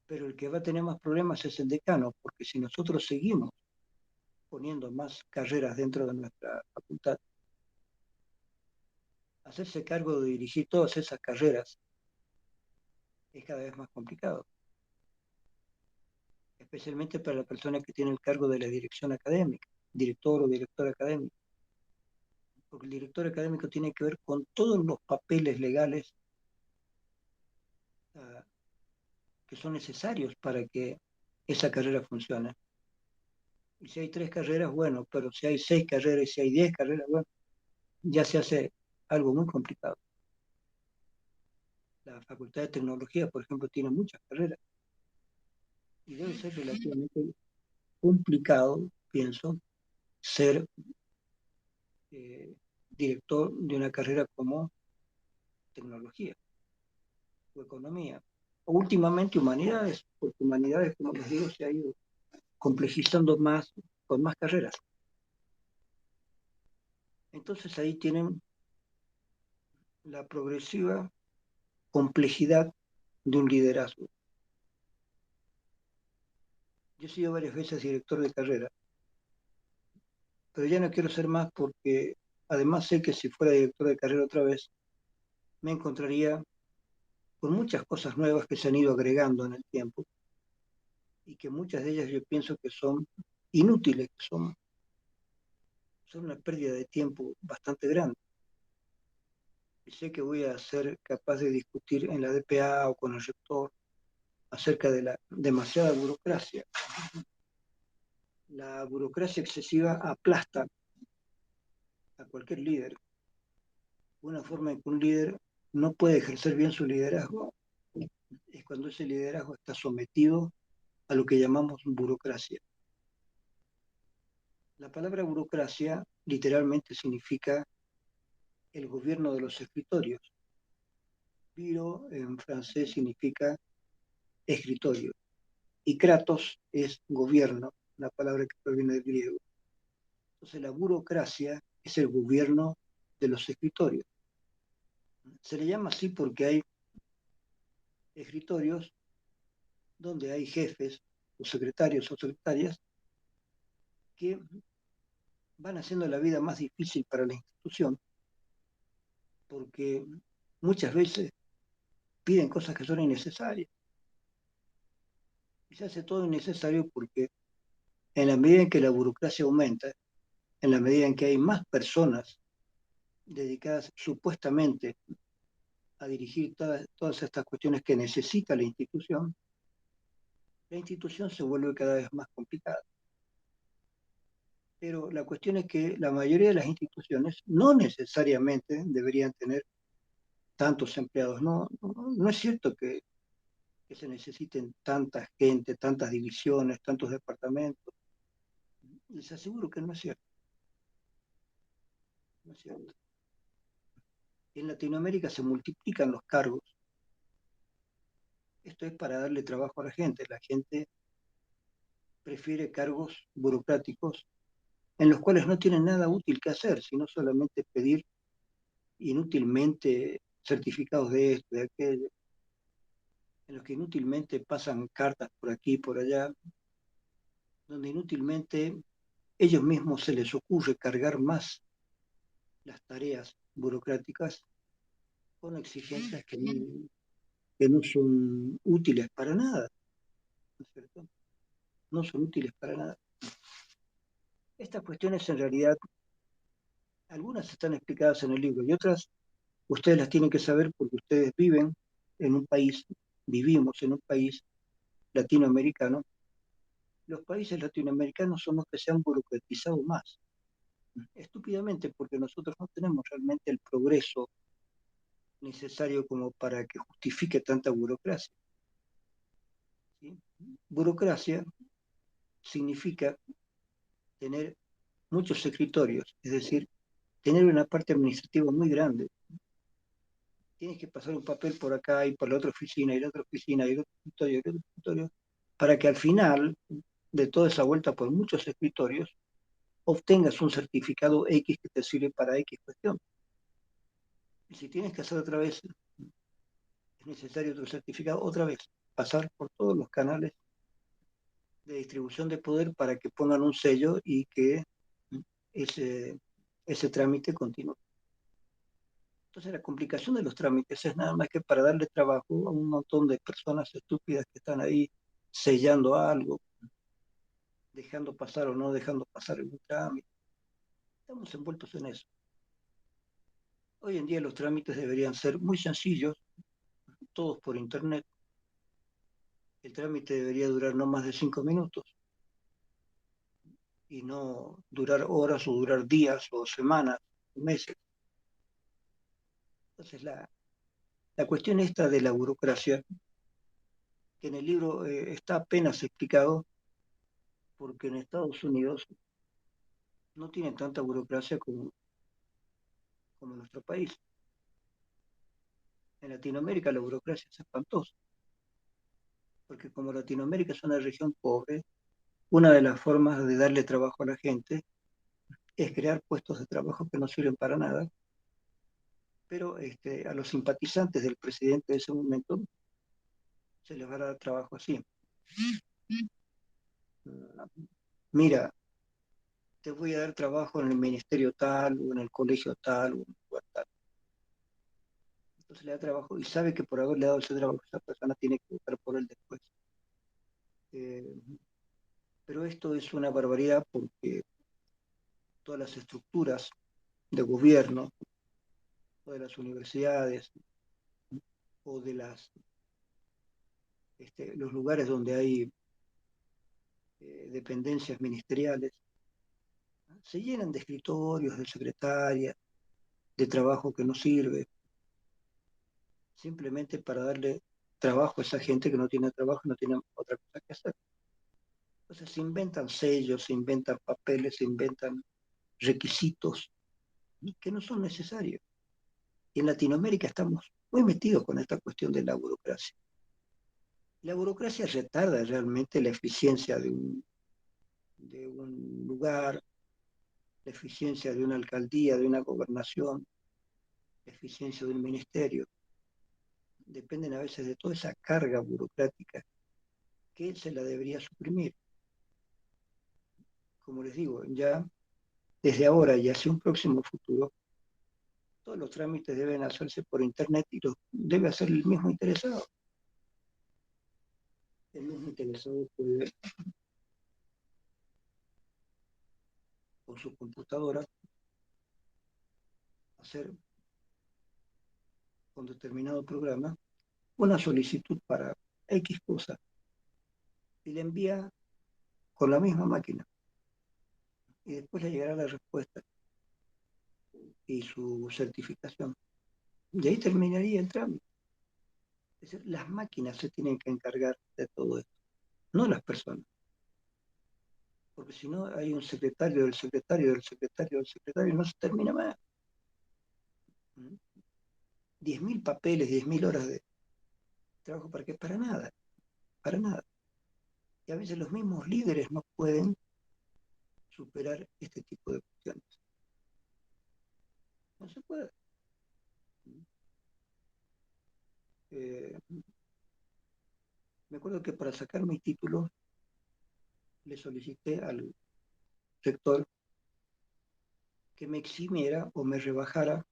S1: Pero el que va a tener más problemas es el decano, porque si nosotros seguimos poniendo más carreras dentro de nuestra facultad, hacerse cargo de dirigir todas esas carreras es cada vez más complicado, especialmente para la persona que tiene el cargo de la dirección académica, director o director académico, porque el director académico tiene que ver con todos los papeles legales uh, que son necesarios para que esa carrera funcione. Y si hay 3 carreras, bueno, pero si hay 6 carreras y si hay 10 carreras, bueno, ya se hace algo muy complicado. La Facultad de Tecnología, por ejemplo, tiene muchas carreras y debe ser relativamente complicado, pienso, ser director de una carrera como tecnología o economía. O últimamente humanidades, porque humanidades, como les digo, se ha ido complejizando más con más carreras. Entonces ahí tienen la progresiva complejidad de un liderazgo. Yo he sido varias veces director de carrera, pero ya no quiero ser más porque además sé que si fuera director de carrera otra vez, me encontraría con muchas cosas nuevas que se han ido agregando en el tiempo y que muchas de ellas yo pienso que son inútiles, que son una pérdida de tiempo bastante grande. Y sé que voy a ser capaz de discutir en la DPA o con el rector acerca de la demasiada burocracia. La burocracia excesiva aplasta a cualquier líder. Una forma en que un líder no puede ejercer bien su liderazgo es cuando ese liderazgo está sometido a lo que llamamos burocracia. La palabra burocracia literalmente significa el gobierno de los escritorios. Biro en francés significa escritorio. Y kratos es gobierno, la palabra que proviene del griego. Entonces la burocracia es el gobierno de los escritorios. Se le llama así porque hay escritorios donde hay jefes o secretarios o secretarias que van haciendo la vida más difícil para la institución porque muchas veces piden cosas que son innecesarias. Y se hace todo innecesario porque en la medida en que la burocracia aumenta, en la medida en que hay más personas dedicadas supuestamente a dirigir todas estas cuestiones que necesita la institución se vuelve cada vez más complicada. Pero la cuestión es que la mayoría de las instituciones no necesariamente deberían tener tantos empleados. No es cierto que se necesiten tanta gente, tantas divisiones, tantos departamentos. Les aseguro que no es cierto. No es cierto. En Latinoamérica se multiplican los cargos. Esto es para darle trabajo a la gente. La gente prefiere cargos burocráticos en los cuales no tienen nada útil que hacer, sino solamente pedir inútilmente certificados de esto, de aquello, en los que inútilmente pasan cartas por aquí y por allá, donde inútilmente ellos mismos se les ocurre cargar más las tareas burocráticas con exigencias que no son útiles para nada, ¿no es cierto? No son útiles para nada. Estas cuestiones en realidad, algunas están explicadas en el libro y otras ustedes las tienen que saber porque ustedes viven en un país, vivimos en un país latinoamericano. Los países latinoamericanos son los que se han burocratizado más, estúpidamente, porque nosotros no tenemos realmente el progreso necesario como para que justifique tanta burocracia, ¿sí? Burocracia significa tener muchos escritorios, es decir, tener una parte administrativa muy grande. Tienes que pasar un papel por acá y por la otra oficina y la otra oficina y el otro escritorio y el otro escritorio, para que al final de toda esa vuelta por muchos escritorios obtengas un certificado X que te sirve para X cuestión. Y si tienes que hacer otra vez, es necesario otro certificado, otra vez, pasar por todos los canales de distribución de poder para que pongan un sello y que ese, ese trámite continúe. Entonces la complicación de los trámites es nada más que para darle trabajo a un montón de personas estúpidas que están ahí sellando algo, dejando pasar o no dejando pasar el trámite. Estamos envueltos en eso. Hoy en día los trámites deberían ser muy sencillos, todos por internet. El trámite debería durar no más de 5 minutos y no durar horas o durar días o semanas, meses. Entonces la cuestión esta de la burocracia, que en el libro está apenas explicado, porque en Estados Unidos no tienen tanta burocracia como en nuestro país. En Latinoamérica la burocracia es espantosa, porque como Latinoamérica es una región pobre, una de las formas de darle trabajo a la gente es crear puestos de trabajo que no sirven para nada, pero a los simpatizantes del presidente de ese momento se les va a dar trabajo así. Mira, te voy a dar trabajo en el ministerio tal, o en el colegio tal, o en el lugar tal. Entonces le da trabajo y sabe que por haberle dado ese trabajo esa persona tiene que votar por él después. Eh, pero esto es una barbaridad porque todas las estructuras de gobierno, o de las universidades, o de los lugares donde hay dependencias ministeriales, se llenan de escritorios, de secretarias, de trabajo que no sirve, simplemente para darle trabajo a esa gente que no tiene trabajo y no tiene otra cosa que hacer. Entonces se inventan sellos, se inventan papeles, se inventan requisitos que no son necesarios. Y en Latinoamérica estamos muy metidos con esta cuestión de la burocracia. La burocracia retarda realmente la eficiencia de un lugar, la eficiencia de una alcaldía, de una gobernación, la eficiencia de un ministerio. Dependen a veces de toda esa carga burocrática que se la debería suprimir. Como les digo, ya desde ahora y hacia un próximo futuro, todos los trámites deben hacerse por internet y los debe hacer el mismo interesado. El mismo interesado puede, con su computadora, hacer con determinado programa una solicitud para X cosa y le envía con la misma máquina y después le llegará la respuesta y su certificación. Y ahí terminaría el trámite. Es decir, las máquinas se tienen que encargar de todo esto, no las personas. Porque si no hay un secretario del secretario del secretario del secretario y no se termina más. 10.000 papeles, 10.000 horas de trabajo para qué, para nada, para nada. Y a veces los mismos líderes no pueden superar este tipo de cuestiones. No se puede. Me acuerdo que para sacar mi título le solicité al rector que me eximiera o me rebajara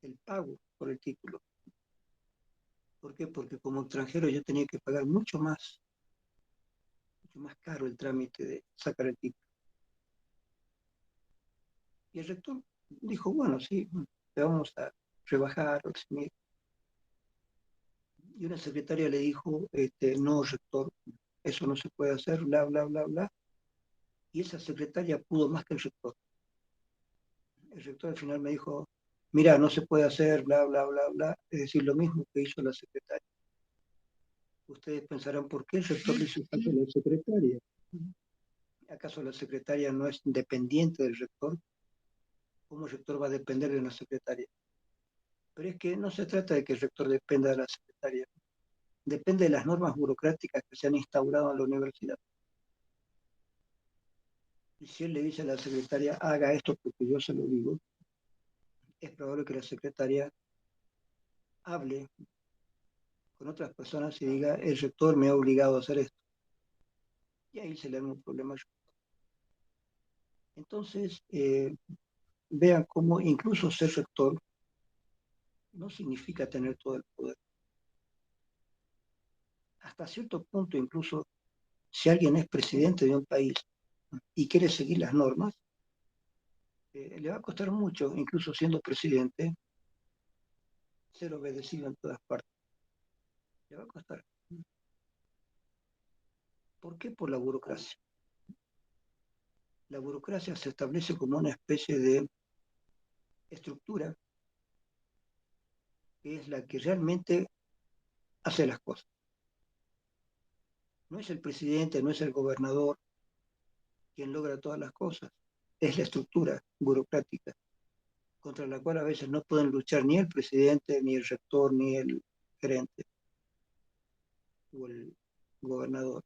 S1: el pago por el título. ¿Por qué? Porque como extranjero yo tenía que pagar mucho más caro el trámite de sacar el título. Y el rector dijo, bueno, sí, te vamos a rebajar o eximir. Y una secretaria le dijo, no, rector, eso no se puede hacer, bla, bla, bla, bla. Y esa secretaria pudo más que el rector. El rector al final me dijo, mira, no se puede hacer, bla, bla, bla, bla. Es decir, lo mismo que hizo la secretaria. Ustedes pensarán, ¿por qué el rector le hizo caso a la secretaria? ¿Acaso la secretaria no es independiente del rector? ¿Cómo el rector va a depender de una secretaria? Pero es que no se trata de que el rector dependa de la secretaria. Depende de las normas burocráticas que se han instaurado en la universidad. Y si él le dice a la secretaria, haga esto porque yo se lo digo, es probable que la secretaria hable con otras personas y diga, el rector me ha obligado a hacer esto. Y ahí se le da un problema. Entonces, vean cómo incluso ser rector no significa tener todo el poder. Hasta cierto punto, incluso, si alguien es presidente de un país y quiere seguir las normas, le va a costar mucho, incluso siendo presidente, ser obedecido en todas partes. Le va a costar. ¿Por qué? Por la burocracia. La burocracia se establece como una especie de estructura que es la que realmente hace las cosas. No es el presidente, no es el gobernador quien logra todas las cosas. Es la estructura burocrática contra la cual a veces no pueden luchar ni el presidente, ni el rector, ni el gerente o el gobernador.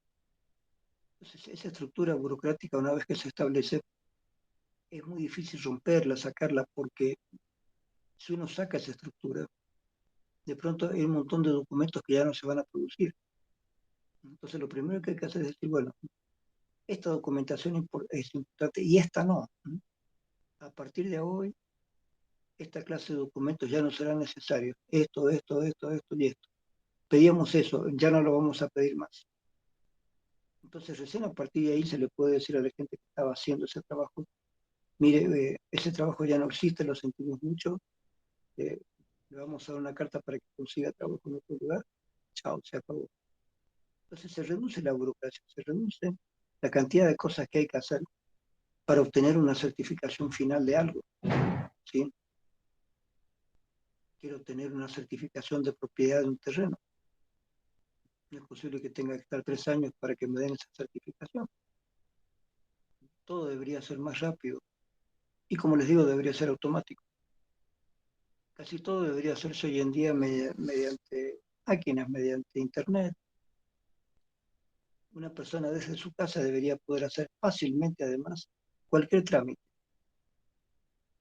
S1: Entonces, esa estructura burocrática, una vez que se establece, es muy difícil romperla, sacarla, porque si uno saca esa estructura, de pronto hay un montón de documentos que ya no se van a producir. Entonces, lo primero que hay que hacer es decir, bueno, esta documentación es importante y esta no. A partir de hoy, esta clase de documentos ya no serán necesarios. Esto y esto. Pedíamos eso, ya no lo vamos a pedir más. Entonces, recién a partir de ahí se le puede decir a la gente que estaba haciendo ese trabajo, mire, ese trabajo ya no existe, lo sentimos mucho, le vamos a dar una carta para que consiga trabajo en otro lugar, chao, se acabó. Entonces se reduce la burocracia, se reduce la cantidad de cosas que hay que hacer para obtener una certificación final de algo, ¿sí? Quiero tener una certificación de propiedad de un terreno. No es posible que tenga que estar 3 años para que me den esa certificación. Todo debería ser más rápido. Y como les digo, debería ser automático. Casi todo debería hacerse hoy en día mediante máquinas, mediante Internet. Una persona desde su casa debería poder hacer fácilmente, además, cualquier trámite.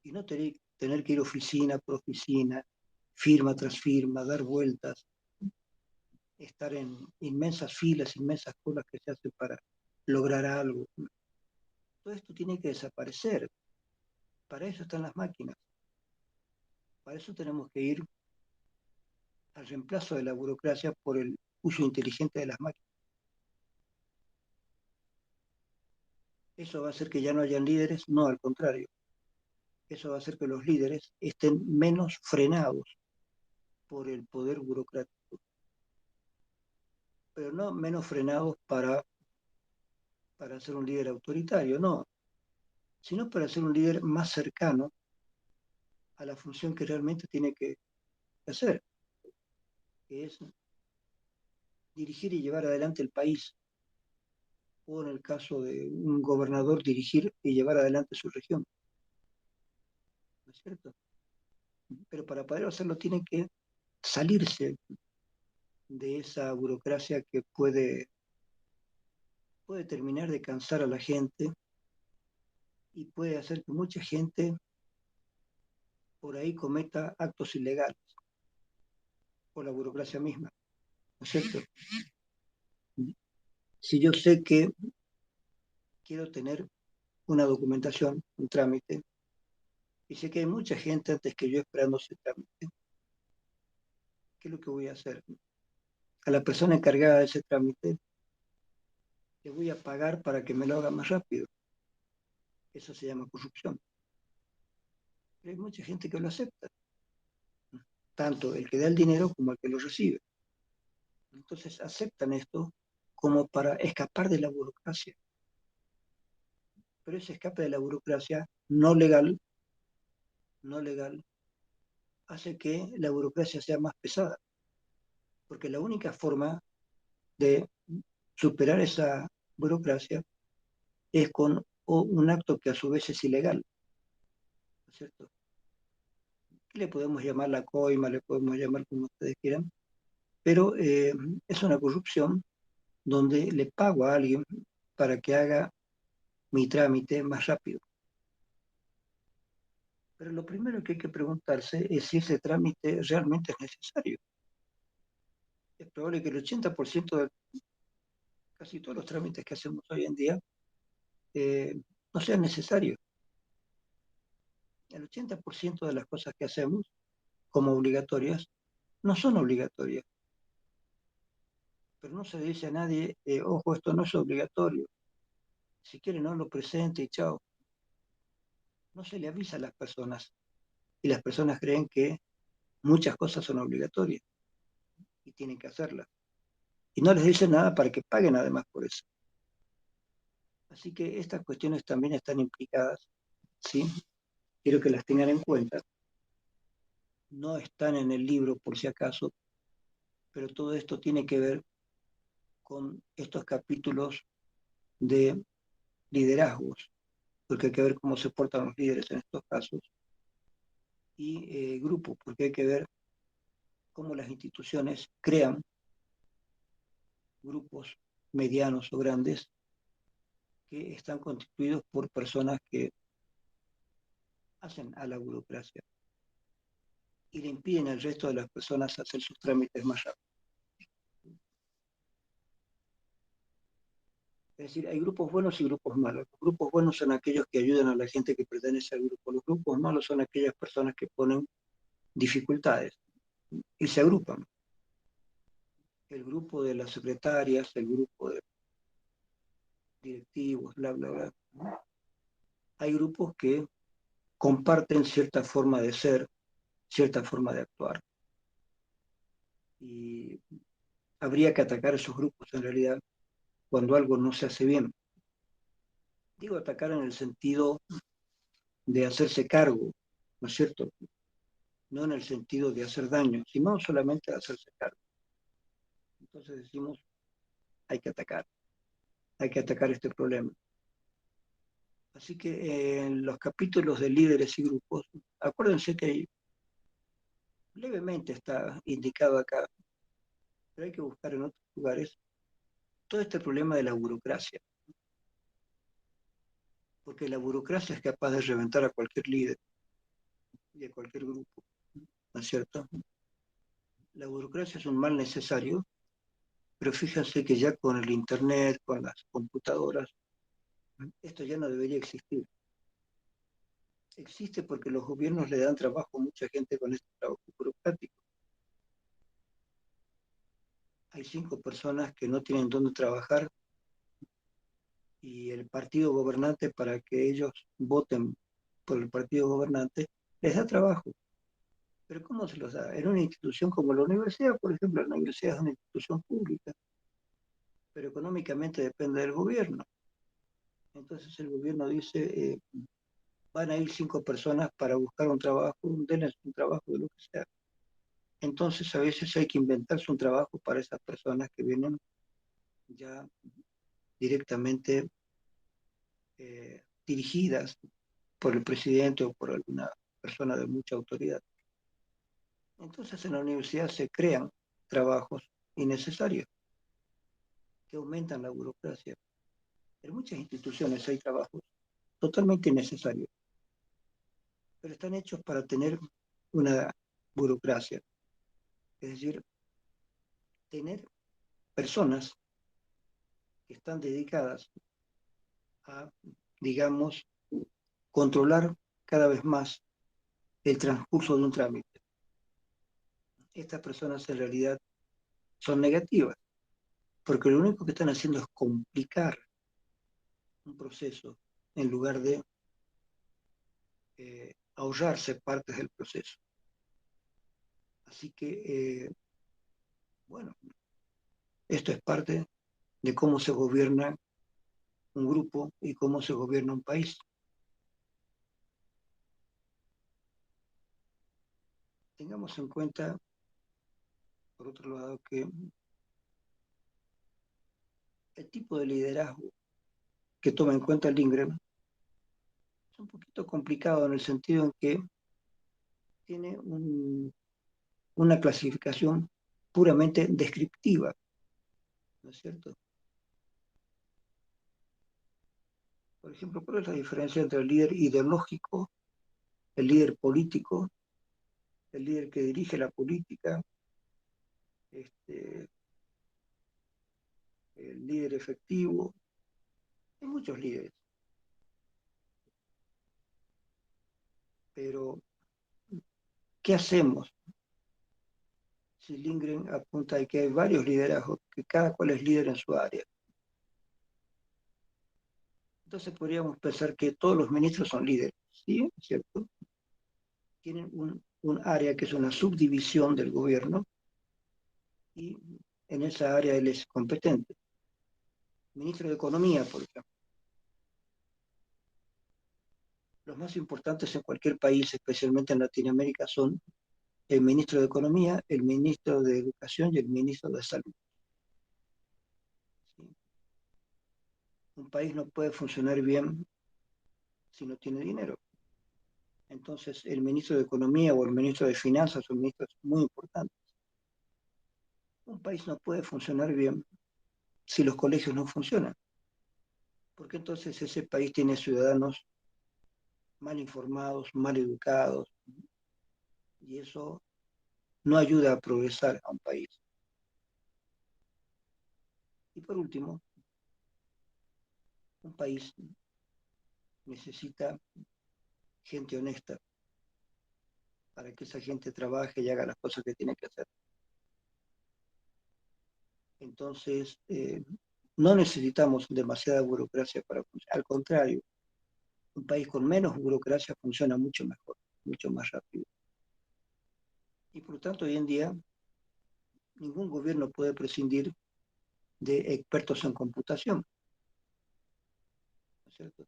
S1: Y no tener que ir oficina por oficina, firma tras firma, dar vueltas, estar en inmensas filas, inmensas colas que se hacen para lograr algo. Todo esto tiene que desaparecer. Para eso están las máquinas. Para eso tenemos que ir al reemplazo de la burocracia por el uso inteligente de las máquinas. ¿Eso va a hacer que ya no hayan líderes? No, al contrario. Eso va a hacer que los líderes estén menos frenados por el poder burocrático, pero no menos frenados para ser un líder autoritario, no, sino para ser un líder más cercano a la función que realmente tiene que hacer, que es dirigir y llevar adelante el país, o en el caso de un gobernador, dirigir y llevar adelante su región, ¿no es cierto? Pero para poder hacerlo tiene que salirse de esa burocracia que puede terminar de cansar a la gente y puede hacer que mucha gente por ahí cometa actos ilegales por la burocracia misma, ¿no es cierto? Si yo sé que quiero tener una documentación, un trámite, y sé que hay mucha gente antes que yo esperando ese trámite, ¿qué es lo que voy a hacer? A la persona encargada de ese trámite le voy a pagar para que me lo haga más rápido. Eso se llama corrupción. Pero hay mucha gente que lo acepta, tanto el que da el dinero como el que lo recibe. Entonces aceptan esto como para escapar de la burocracia. Pero ese escape de la burocracia no legal, hace que la burocracia sea más pesada. Porque la única forma de superar esa burocracia es con un acto que a su vez es ilegal, ¿no es cierto? Le podemos llamar la coima, le podemos llamar como ustedes quieran, pero es una corrupción donde le pago a alguien para que haga mi trámite más rápido. Pero lo primero que hay que preguntarse es si ese trámite realmente es necesario. Es probable que el 80% de casi todos los trámites que hacemos hoy en día eh, no sean necesarios. El 80% de las cosas que hacemos como obligatorias no son obligatorias. Pero no se le dice a nadie, ojo, esto no es obligatorio. Si quiere no lo presente y chao. No se le avisa a las personas. Y las personas creen que muchas cosas son obligatorias y tienen que hacerlas. Y no les dicen nada para que paguen además por eso. Así que estas cuestiones también están implicadas, ¿sí? Quiero que las tengan en cuenta. No están en el libro por si acaso, pero todo esto tiene que ver con estos capítulos de liderazgos, porque hay que ver cómo se portan los líderes en estos casos, y grupos, porque hay que ver cómo las instituciones crean grupos medianos o grandes que están constituidos por personas que hacen a la burocracia y le impiden al resto de las personas hacer sus trámites más rápido. Es decir, hay grupos buenos y grupos malos. Los grupos buenos son aquellos que ayudan a la gente que pertenece al grupo. Los grupos malos son aquellas personas que ponen dificultades y se agrupan. El grupo de las secretarias, el grupo de directivos, bla, bla, bla. Hay grupos que comparten cierta forma de ser, cierta forma de actuar. Y habría que atacar esos grupos en realidad cuando algo no se hace bien. Digo atacar en el sentido de hacerse cargo, ¿no es cierto? No en el sentido de hacer daño, sino solamente de hacerse cargo. Entonces decimos, hay que atacar este problema. Así que en los capítulos de líderes y grupos, acuérdense que levemente está indicado acá, pero hay que buscar en otros lugares todo este problema de la burocracia, porque la burocracia es capaz de reventar a cualquier líder y a cualquier grupo, ¿no es cierto? La burocracia es un mal necesario, pero fíjense que ya con el Internet, con las computadoras, esto ya no debería existir. Existe porque los gobiernos le dan trabajo a mucha gente con este trabajo burocrático. Hay 5 personas que no tienen dónde trabajar y el partido gobernante, para que ellos voten por el partido gobernante, les da trabajo. Pero ¿cómo se los da? En una institución como la universidad, por ejemplo, la universidad es una institución pública, pero económicamente depende del gobierno. Entonces el gobierno dice, van a ir 5 personas para buscar un trabajo, denles un trabajo de lo que sea. Entonces a veces hay que inventarse un trabajo para esas personas que vienen ya directamente dirigidas por el presidente o por alguna persona de mucha autoridad. Entonces en la universidad se crean trabajos innecesarios que aumentan la burocracia. En muchas instituciones hay trabajos totalmente innecesarios, pero están hechos para tener una burocracia, es decir, tener personas que están dedicadas a, digamos, controlar cada vez más el transcurso de un trámite. Estas personas en realidad son negativas, porque lo único que están haciendo es complicar un proceso en lugar de ahorrarse partes del proceso. Así que, bueno, esto es parte de cómo se gobierna un grupo y cómo se gobierna un país. Tengamos en cuenta, por otro lado, que el tipo de liderazgo que toma en cuenta Lindgren es un poquito complicado en el sentido en que tiene una clasificación puramente descriptiva, ¿no es cierto? Por ejemplo, ¿cuál es la diferencia entre el líder ideológico, el líder político, el líder que dirige la política, este, el líder efectivo? Hay muchos líderes, pero ¿qué hacemos si Lindgren apunta a que hay varios liderazgos, que cada cual es líder en su área? Entonces podríamos pensar que todos los ministros son líderes, ¿sí? ¿Cierto? Tienen un área que es una subdivisión del gobierno y en esa área él es competente. Ministro de Economía, por ejemplo. Los más importantes en cualquier país, especialmente en Latinoamérica, son el ministro de Economía, el ministro de Educación y el ministro de Salud. ¿Sí? Un país no puede funcionar bien si no tiene dinero. Entonces, el ministro de Economía o el ministro de Finanzas son ministros muy importantes. Un país no puede funcionar bien si los colegios no funcionan, porque entonces ese país tiene ciudadanos mal informados, mal educados, y eso no ayuda a progresar a un país. Y por último, un país necesita gente honesta para que esa gente trabaje y haga las cosas que tiene que hacer. Entonces, no necesitamos demasiada burocracia para funcionar. Al contrario, un país con menos burocracia funciona mucho mejor, mucho más rápido. Y por lo tanto, hoy en día, ningún gobierno puede prescindir de expertos en computación, ¿no es cierto?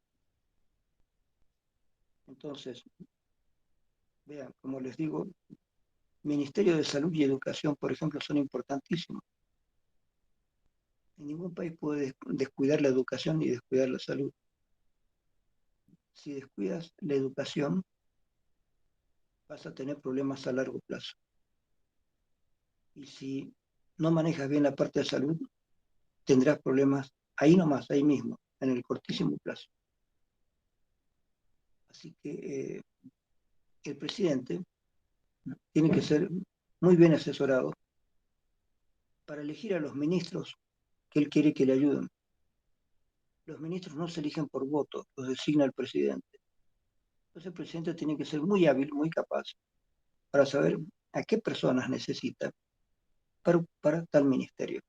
S1: Entonces, vean, como les digo, Ministerio de Salud y Educación, por ejemplo, son importantísimos. En ningún país puede descuidar la educación ni descuidar la salud. Si descuidas la educación, vas a tener problemas a largo plazo. Y si no manejas bien la parte de salud, tendrás problemas ahí nomás, ahí mismo, en el cortísimo plazo. Así que el presidente tiene que ser muy bien asesorado para elegir a los ministros que él quiere que le ayuden. Los ministros no se eligen por voto, los designa el presidente. Entonces el presidente tiene que ser muy hábil, muy capaz, para saber a qué personas necesita para tal ministerio.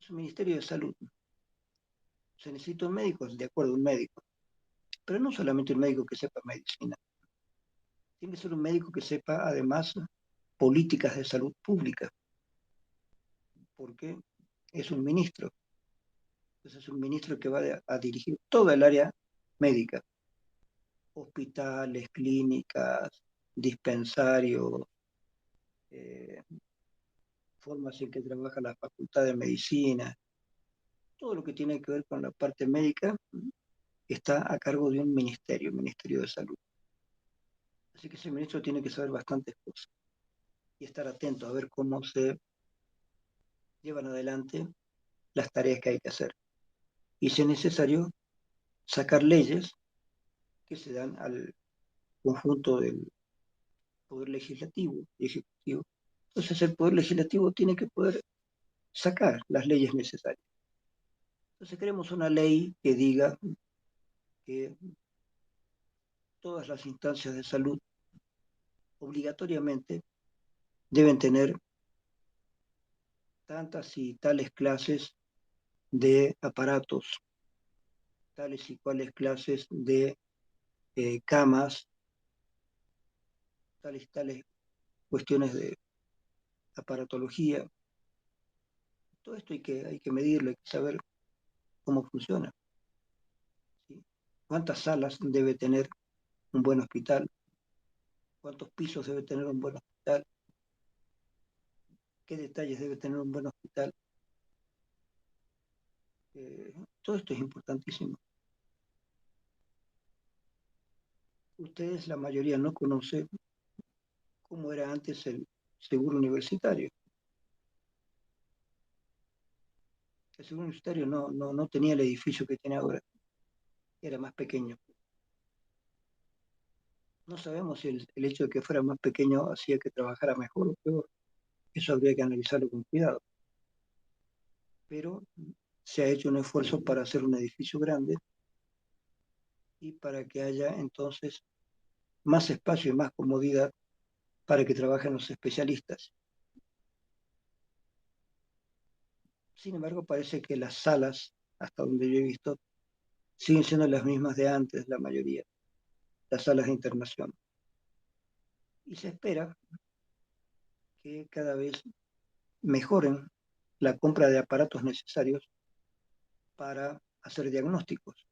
S1: Es un ministerio de salud. Se necesita un médico, de acuerdo, un médico. Pero no solamente un médico que sepa medicina. Tiene que ser un médico que sepa, además, políticas de salud pública, porque es un ministro. Entonces es un ministro que va a dirigir toda el área médica. Hospitales, clínicas, dispensarios, eh, formas en que trabaja la Facultad de Medicina, todo lo que tiene que ver con la parte médica está a cargo de un ministerio, el Ministerio de Salud. Así que ese ministro tiene que saber bastantes cosas y estar atento a ver cómo se llevan adelante las tareas que hay que hacer. Y si es necesario, sacar leyes que se dan al conjunto del Poder Legislativo y Ejecutivo. Entonces el Poder Legislativo tiene que poder sacar las leyes necesarias. Entonces queremos una ley que diga que todas las instancias de salud obligatoriamente deben tener tantas y tales clases de aparatos, tales y cuales clases de camas, tales y tales cuestiones de aparatología. Todo esto hay que medirlo, hay que saber cómo funciona, ¿sí? ¿Cuántas salas debe tener un buen hospital? ¿Cuántos pisos debe tener un buen hospital? ¿Qué detalles debe tener un buen hospital? Todo esto es importantísimo. Ustedes, la mayoría, no conocen cómo era antes el seguro universitario. El seguro universitario no tenía el edificio que tiene ahora, era más pequeño. No sabemos si el hecho de que fuera más pequeño hacía que trabajara mejor o peor. Eso habría que analizarlo con cuidado. Pero se ha hecho un esfuerzo para hacer un edificio grande y para que haya entonces más espacio y más comodidad para que trabajen los especialistas. Sin embargo, parece que las salas, hasta donde yo he visto, siguen siendo las mismas de antes, la mayoría, las salas de internación. Y se espera que cada vez mejoren la compra de aparatos necesarios para hacer diagnósticos,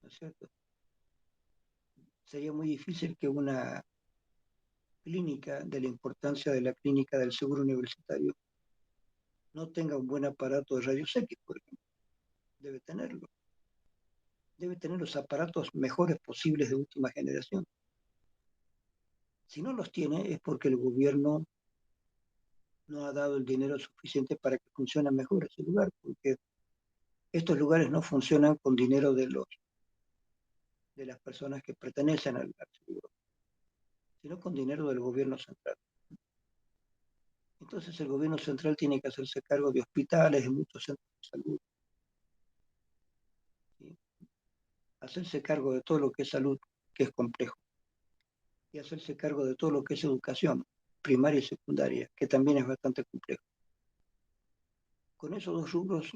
S1: ¿no es cierto? Sería muy difícil que una clínica de la importancia de la clínica del seguro universitario no tenga un buen aparato de rayos X, por ejemplo. Debe tenerlo. Debe tener los aparatos mejores posibles de última generación. Si no los tiene es porque el gobierno no ha dado el dinero suficiente para que funcione mejor ese lugar, porque estos lugares no funcionan con dinero de las personas que pertenecen al seguro, sino con dinero del gobierno central. Entonces el gobierno central tiene que hacerse cargo de hospitales, de muchos centros de salud, ¿sí? Hacerse cargo de todo lo que es salud, que es complejo, y hacerse cargo de todo lo que es educación, primaria y secundaria, que también es bastante complejo. Con esos dos rubros,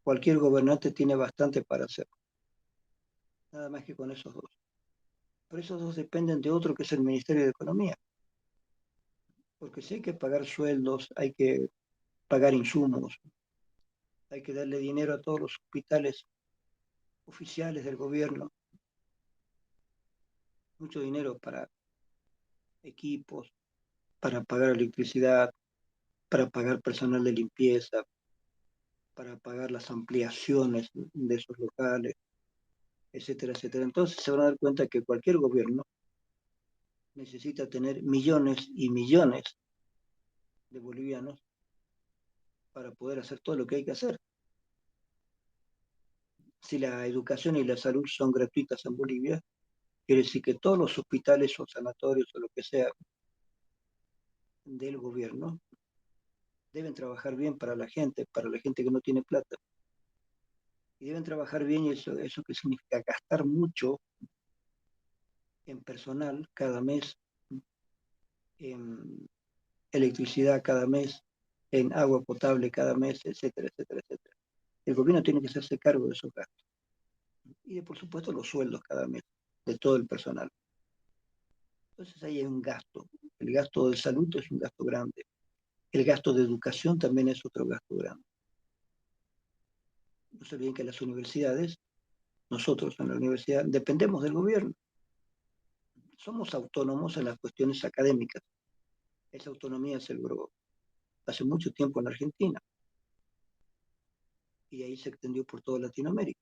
S1: cualquier gobernante tiene bastante para hacer, nada más que con esos dos. Pero esos dos dependen de otro que es el Ministerio de Economía, porque si hay que pagar sueldos, hay que pagar insumos, hay que darle dinero a todos los hospitales oficiales del gobierno, mucho dinero para equipos, para pagar electricidad, para pagar personal de limpieza, para pagar las ampliaciones de esos locales, etcétera, etcétera. Entonces se van a dar cuenta que cualquier gobierno necesita tener millones y millones de bolivianos para poder hacer todo lo que hay que hacer. Si la educación y la salud son gratuitas en Bolivia, quiere decir que todos los hospitales o sanatorios o lo que sea del gobierno deben trabajar bien para la gente que no tiene plata. Y deben trabajar bien y eso que significa gastar mucho en personal cada mes, en electricidad cada mes, en agua potable cada mes, etcétera, etcétera, etcétera. El gobierno tiene que hacerse cargo de esos gastos. Y de, por supuesto, los sueldos cada mes de todo el personal. Entonces ahí hay un gasto. El gasto de salud es un gasto grande. El gasto de educación también es otro gasto grande. No se olviden que las universidades, nosotros en la universidad, dependemos del gobierno. Somos autónomos en las cuestiones académicas. Esa autonomía se logró hace mucho tiempo en Argentina y ahí se extendió por toda Latinoamérica.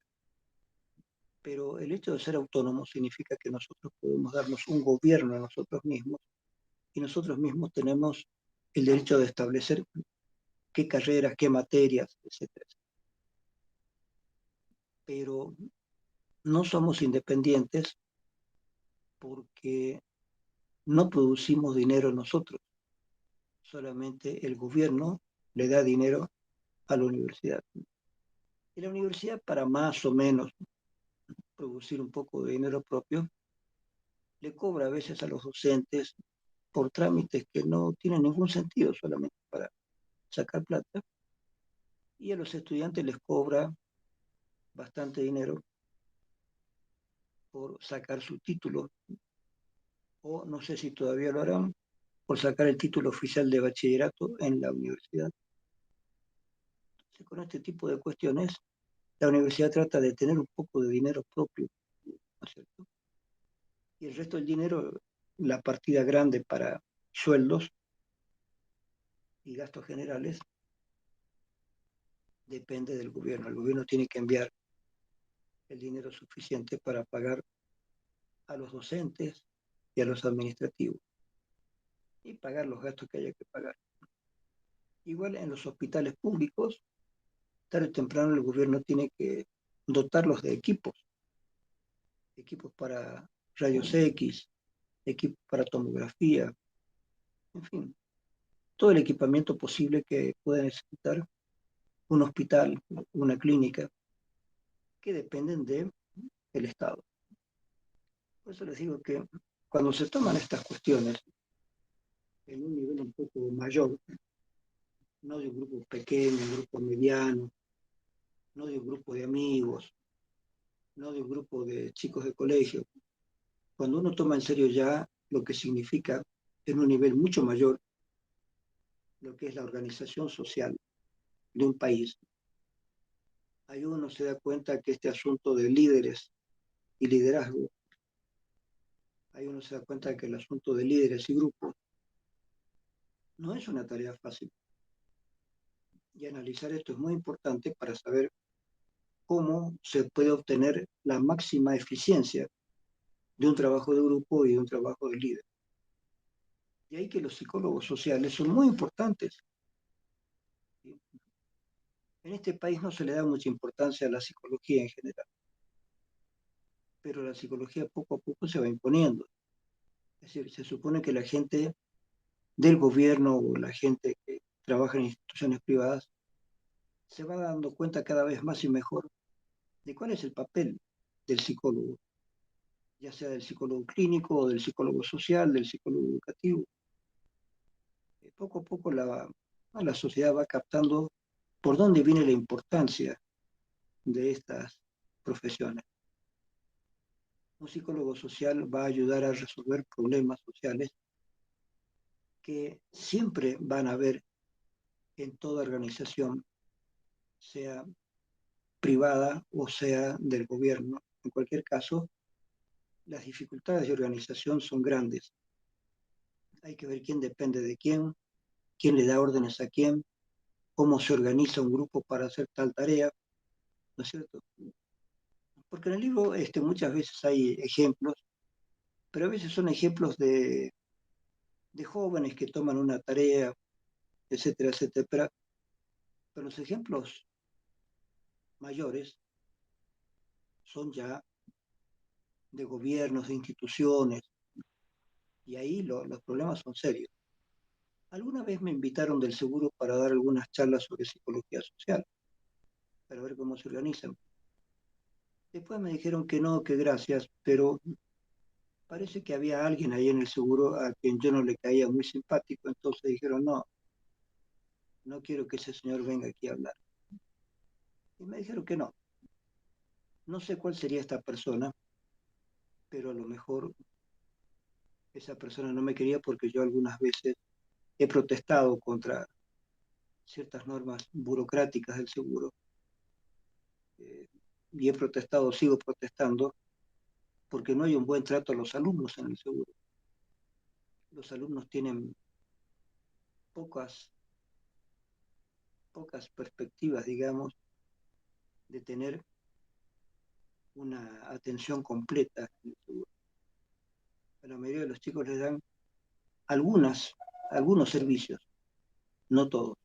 S1: Pero el hecho de ser autónomos significa que nosotros podemos darnos un gobierno a nosotros mismos y nosotros mismos tenemos el derecho de establecer qué carreras, qué materias, etcétera. Pero no somos independientes porque no producimos dinero nosotros, solamente el gobierno le da dinero a la universidad. Y la universidad, para más o menos producir un poco de dinero propio, le cobra a veces a los docentes por trámites que no tienen ningún sentido, solamente para sacar plata, y a los estudiantes les cobra bastante dinero por sacar su título, o no sé si todavía lo harán, por sacar el título oficial de bachillerato en la universidad. Entonces, con este tipo de cuestiones, la universidad trata de tener un poco de dinero propio, ¿no es cierto? Y el resto del dinero, la partida grande para sueldos y gastos generales, depende del gobierno. El gobierno tiene que enviar el dinero suficiente para pagar a los docentes y a los administrativos y pagar los gastos que haya que pagar. Igual en los hospitales públicos, tarde o temprano el gobierno tiene que dotarlos de equipos para rayos X, equipos para tomografía, en fin, todo el equipamiento posible que pueda necesitar un hospital, una clínica, que dependen del Estado. Por eso les digo que cuando se toman estas cuestiones en un nivel un poco mayor, no de un grupo pequeño, un grupo mediano, no de un grupo de amigos, no de un grupo de chicos de colegio, cuando uno toma en serio ya lo que significa en un nivel mucho mayor lo que es la organización social de un país, ahí uno se da cuenta que este asunto de líderes y liderazgo, ahí uno se da cuenta que el asunto de líderes y grupos no es una tarea fácil. Y analizar esto es muy importante para saber cómo se puede obtener la máxima eficiencia de un trabajo de grupo y de un trabajo de líder. Y ahí que los psicólogos sociales son muy importantes. ¿Sí? En este país no se le da mucha importancia a la psicología en general, pero la psicología poco a poco se va imponiendo. Es decir, se supone que la gente del gobierno o la gente que trabaja en instituciones privadas se va dando cuenta cada vez más y mejor de cuál es el papel del psicólogo, ya sea del psicólogo clínico o del psicólogo social, del psicólogo educativo. Poco a poco la sociedad va captando por dónde viene la importancia de estas profesiones. Un psicólogo social va a ayudar a resolver problemas sociales que siempre van a haber en toda organización, sea privada o sea del gobierno. En cualquier caso, las dificultades de organización son grandes. Hay que ver quién depende de quién le da órdenes a quién, cómo se organiza un grupo para hacer tal tarea, ¿no es cierto? Porque en el libro muchas veces hay ejemplos, pero a veces son ejemplos de jóvenes que toman una tarea, etcétera, etcétera. Pero los ejemplos mayores son ya de gobiernos, de instituciones, y ahí los problemas son serios. Alguna vez me invitaron del seguro para dar algunas charlas sobre psicología social, para ver cómo se organizan. Después me dijeron que no, que gracias, pero parece que había alguien ahí en el seguro a quien yo no le caía muy simpático, entonces dijeron, no, no quiero que ese señor venga aquí a hablar. Y me dijeron que no. No sé cuál sería esta persona, pero a lo mejor esa persona no me quería porque yo algunas veces he protestado contra ciertas normas burocráticas del seguro, eh, y he protestado, sigo protestando, porque no hay un buen trato a los alumnos en el seguro. Los alumnos tienen pocas, pocas perspectivas, digamos, de tener una atención completa en el seguro. A la mayoría de los chicos les dan algunas, algunos servicios, no todos.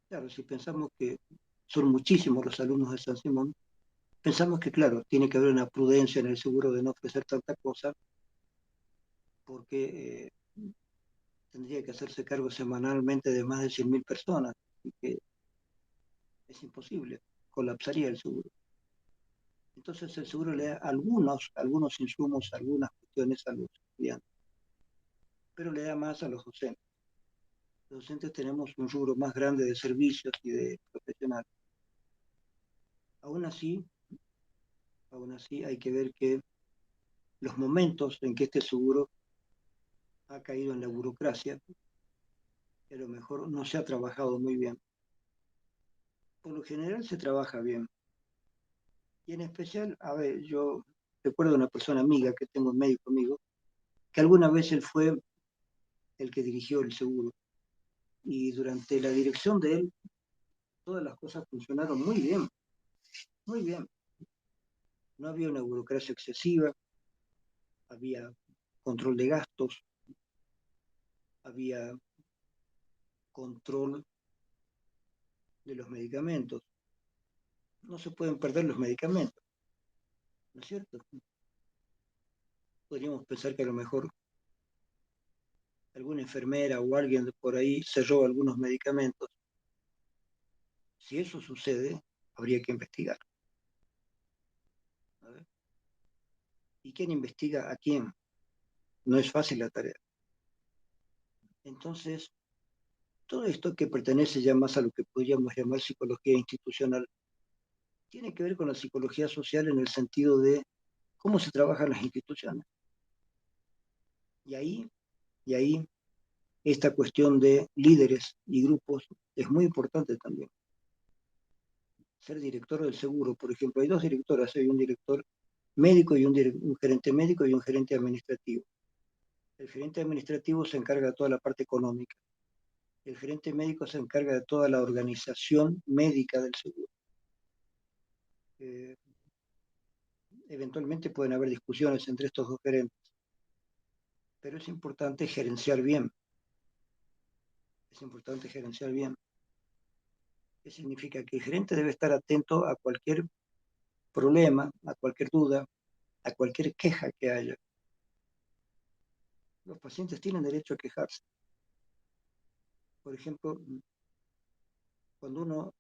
S1: Claro, si pensamos que son muchísimos los alumnos de San Simón, pensamos que, claro, tiene que haber una prudencia en el seguro de no ofrecer tanta cosa, porque tendría que hacerse cargo semanalmente de más de 100.000 personas, y que es imposible, colapsaría el seguro. Entonces el seguro le da algunos insumos, algunas cuestiones a los estudiantes, pero le da más a los docentes. Los docentes tenemos un rubro más grande de servicios y de profesionales. Aún así, aún así hay que ver que los momentos en que este seguro ha caído en la burocracia, que a lo mejor no se ha trabajado muy bien. Por lo general se trabaja bien. Y en especial, a ver, yo recuerdo una persona amiga que tengo, un médico amigo, que alguna vez él fue el que dirigió el seguro. Y durante la dirección de él, todas las cosas funcionaron muy bien, muy bien. No había una burocracia excesiva, había control de gastos, había control de los medicamentos. No se pueden perder los medicamentos, ¿no es cierto? Podríamos pensar que a lo mejor alguna enfermera o alguien por ahí cerró algunos medicamentos. Si eso sucede, habría que investigar. A ver. ¿Y quién investiga a quién? No es fácil la tarea. Entonces, todo esto que pertenece ya más a lo que podríamos llamar psicología institucional, tiene que ver con la psicología social en el sentido de cómo se trabajan las instituciones. Y ahí esta cuestión de líderes y grupos es muy importante también. Ser director del seguro, por ejemplo, hay dos directoras, hay un director médico y un gerente médico y un gerente administrativo. El gerente administrativo se encarga de toda la parte económica. El gerente médico se encarga de toda la organización médica del seguro. Eh, Eventualmente pueden haber discusiones entre estos dos gerentes, pero es importante gerenciar bien. Es importante gerenciar bien. ¿Qué significa? Que el gerente debe estar atento a cualquier problema, a cualquier duda, a cualquier queja que haya. Los pacientes tienen derecho a quejarse. Por ejemplo, cuando uno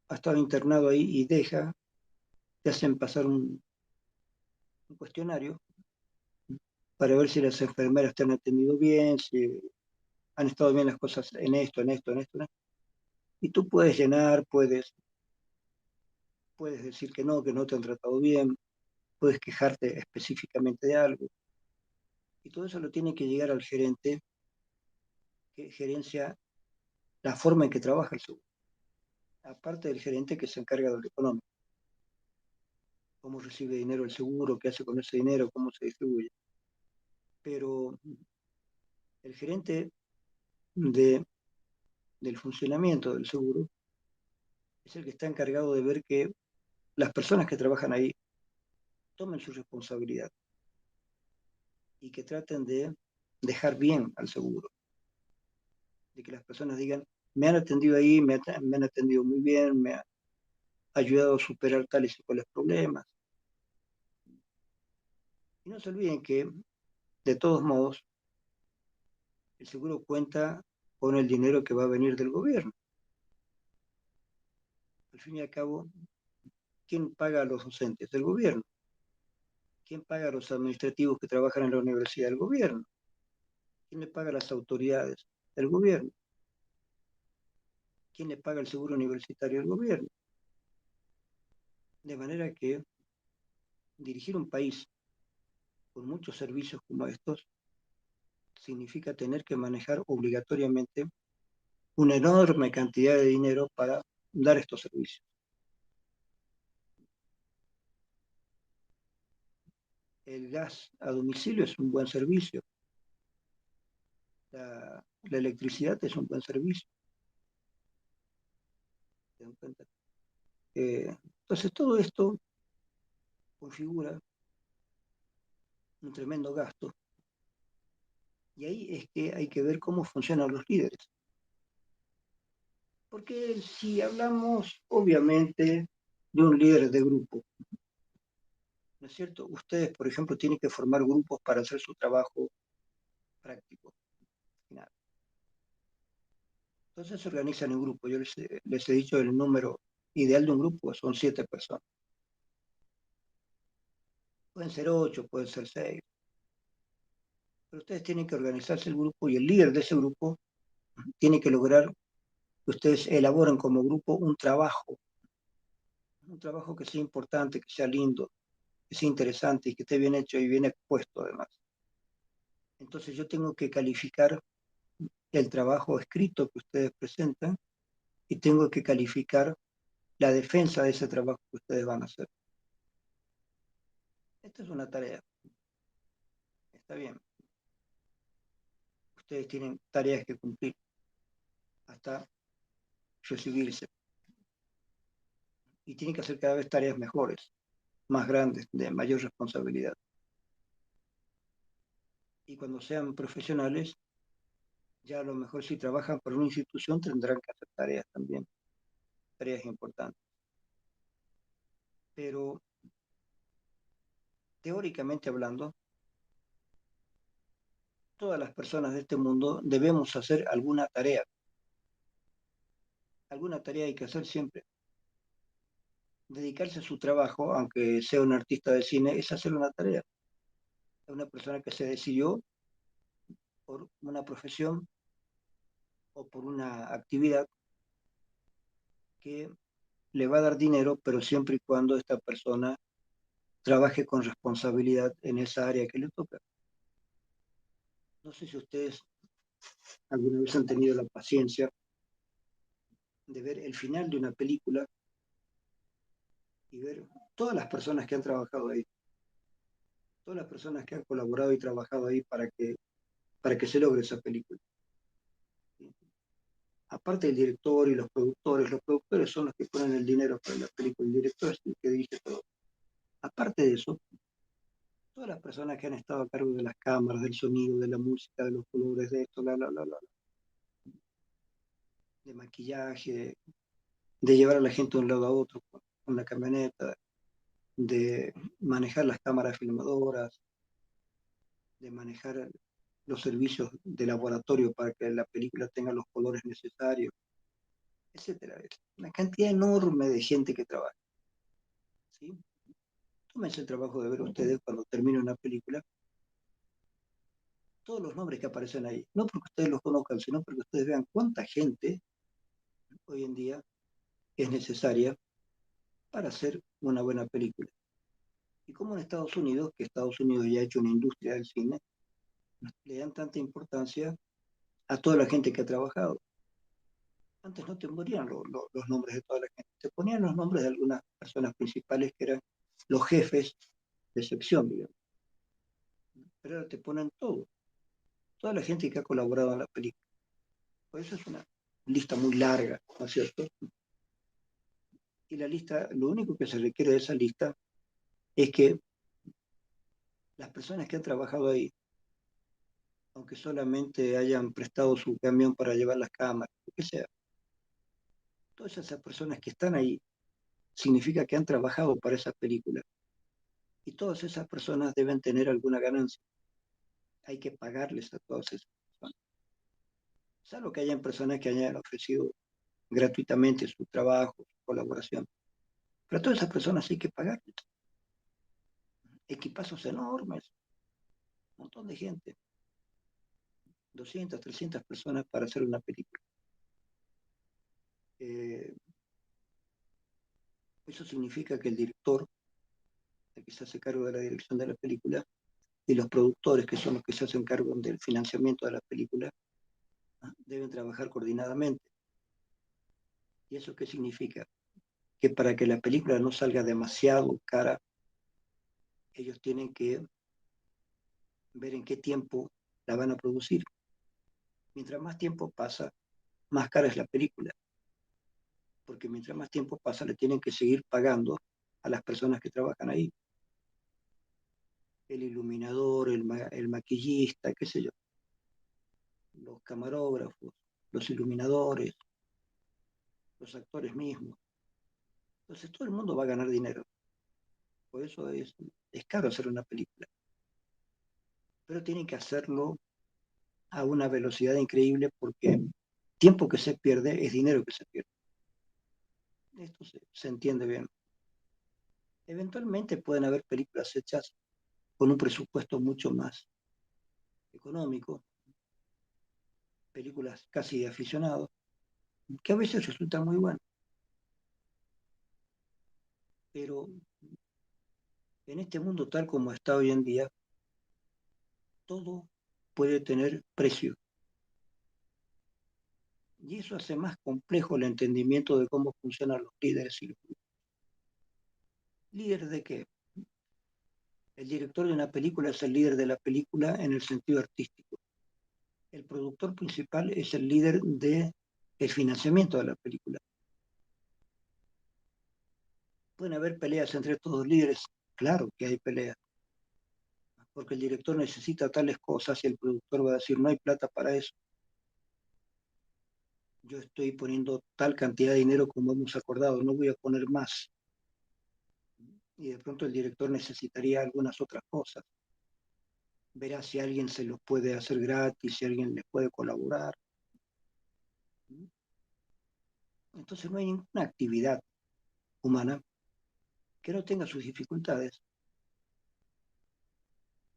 S1: ha estado internado ahí y deja, te hacen pasar un cuestionario para ver si las enfermeras te han atendido bien, si han estado bien las cosas en esto, en esto, en esto, en esto. Y tú puedes llenar, puedes decir que no te han tratado bien, puedes quejarte específicamente de algo. Y todo eso lo tiene que llegar al gerente que gerencia la forma en que trabaja el seguro. Aparte del gerente que se encarga de lo económico. Cómo recibe dinero el seguro, qué hace con ese dinero, cómo se distribuye. Pero el gerente de, del funcionamiento del seguro es el que está encargado de ver que las personas que trabajan ahí tomen su responsabilidad y que traten de dejar bien al seguro. De que las personas digan, me han atendido ahí, me han atendido muy bien, me ha ayudado a superar tales y cuales problemas. Y no se olviden que, de todos modos, el seguro cuenta con el dinero que va a venir del gobierno. Al fin y al cabo, ¿quién paga a los docentes? El gobierno. ¿Quién paga a los administrativos que trabajan en la universidad? El gobierno. ¿Quién le paga a las autoridades? El gobierno. ¿Quién le paga el seguro universitario? El gobierno. De manera que dirigir un país con muchos servicios como estos significa tener que manejar obligatoriamente una enorme cantidad de dinero para dar estos servicios. El gas a domicilio es un buen servicio. La electricidad es un buen servicio. ¿Se dan cuenta? Entonces todo esto configura un tremendo gasto. Y ahí es que hay que ver cómo funcionan los líderes. Porque si hablamos, obviamente, de un líder de grupo, ¿no es cierto? Ustedes, por ejemplo, tienen que formar grupos para hacer su trabajo práctico final. Entonces se organizan en grupo. Yo les he dicho el número ideal de un grupo son 7 personas. Pueden ser 8, pueden ser 6. Pero ustedes tienen que organizarse el grupo y el líder de ese grupo tiene que lograr que ustedes elaboren como grupo un trabajo que sea importante, que sea lindo, que sea interesante y que esté bien hecho y bien expuesto además. Entonces yo tengo que calificar el trabajo escrito que ustedes presentan y tengo que calificar la defensa de ese trabajo que ustedes van a hacer. Esta es una tarea, está bien. Ustedes tienen tareas que cumplir hasta recibirse y tienen que hacer cada vez tareas mejores, más grandes, de mayor responsabilidad. Y cuando sean profesionales, ya a lo mejor si trabajan para una institución tendrán que hacer tareas también, tareas importantes. Pero teóricamente hablando, todas las personas de este mundo debemos hacer alguna tarea. Alguna tarea hay que hacer siempre. Dedicarse a su trabajo, aunque sea un artista de cine, es hacer una tarea. Es una persona que se decidió por una profesión o por una actividad que le va a dar dinero, pero siempre y cuando esta persona trabaje con responsabilidad en esa área que le toca. No sé si ustedes alguna vez han tenido la paciencia de ver el final de una película y ver todas las personas que han trabajado ahí, todas las personas que han colaborado y trabajado ahí para que se logre esa película. Aparte del director y los productores son los que ponen el dinero para la película, el director es el que dirige todo. Aparte de eso, todas las personas que han estado a cargo de las cámaras, del sonido, de la música, de los colores, de esto, de maquillaje, de llevar a la gente de un lado a otro con la camioneta, de manejar las cámaras filmadoras, de manejar los servicios de laboratorio para que la película tenga los colores necesarios, etcétera. Es una cantidad enorme de gente que trabaja. ¿Sí? Tómense el trabajo de ver ustedes cuando termine una película todos los nombres que aparecen ahí, no porque ustedes los conozcan, sino porque ustedes vean cuánta gente hoy en día es necesaria para hacer una buena película. Y como en Estados Unidos, que Estados Unidos ya ha hecho una industria del cine, le dan tanta importancia a toda la gente que ha trabajado. Antes no te ponían los nombres de toda la gente, te ponían los nombres de algunas personas principales que eran los jefes de sección, digamos. Pero ahora te ponen todo, toda la gente que ha colaborado en la película. Por eso es una lista muy larga, ¿no es cierto? Y la lista, lo único que se requiere de esa lista es que las personas que han trabajado ahí, aunque solamente hayan prestado su camión para llevar las cámaras, lo que sea, todas esas personas que están ahí significa que han trabajado para esa película. Y todas esas personas deben tener alguna ganancia. Hay que pagarles a todas esas personas. Salvo que hayan personas que hayan ofrecido gratuitamente su trabajo, su colaboración. Pero a todas esas personas hay que pagarles. Equipazos enormes, un montón de gente. 200, 300 personas para hacer una película. Eh, Eso significa que el director, el que se hace cargo de la dirección de la película, y los productores, que son los que se hacen cargo del financiamiento de la película, deben trabajar coordinadamente. ¿Y eso qué significa? Que para que la película no salga demasiado cara, ellos tienen que ver en qué tiempo la van a producir. Mientras más tiempo pasa, más cara es la película, porque mientras más tiempo pasa, le tienen que seguir pagando a las personas que trabajan ahí. El iluminador, el maquillista, qué sé yo, los camarógrafos, los iluminadores, los actores mismos. Entonces todo el mundo va a ganar dinero. Por eso es caro hacer una película. Pero tienen que hacerlo a una velocidad increíble porque tiempo que se pierde es dinero que se pierde. Esto se entiende bien. Eventualmente pueden haber películas hechas con un presupuesto mucho más económico, películas casi de aficionados, que a veces resultan muy buenas. Pero en este mundo tal como está hoy en día, todo puede tener precio. Y eso hace más complejo el entendimiento de cómo funcionan los líderes y los grupos. ¿Líder de qué? El director de una película es el líder de la película en el sentido artístico. El productor principal es el líder del financiamiento de la película. ¿Pueden haber peleas entre estos dos líderes? Claro que hay peleas, porque el director necesita tales cosas y el productor va a decir, no hay plata para eso. Yo estoy poniendo tal cantidad de dinero como hemos acordado, no voy a poner más. Y de pronto el director necesitaría algunas otras cosas. Verá si alguien se los puede hacer gratis, si alguien les puede colaborar. Entonces no hay ninguna actividad humana que no tenga sus dificultades.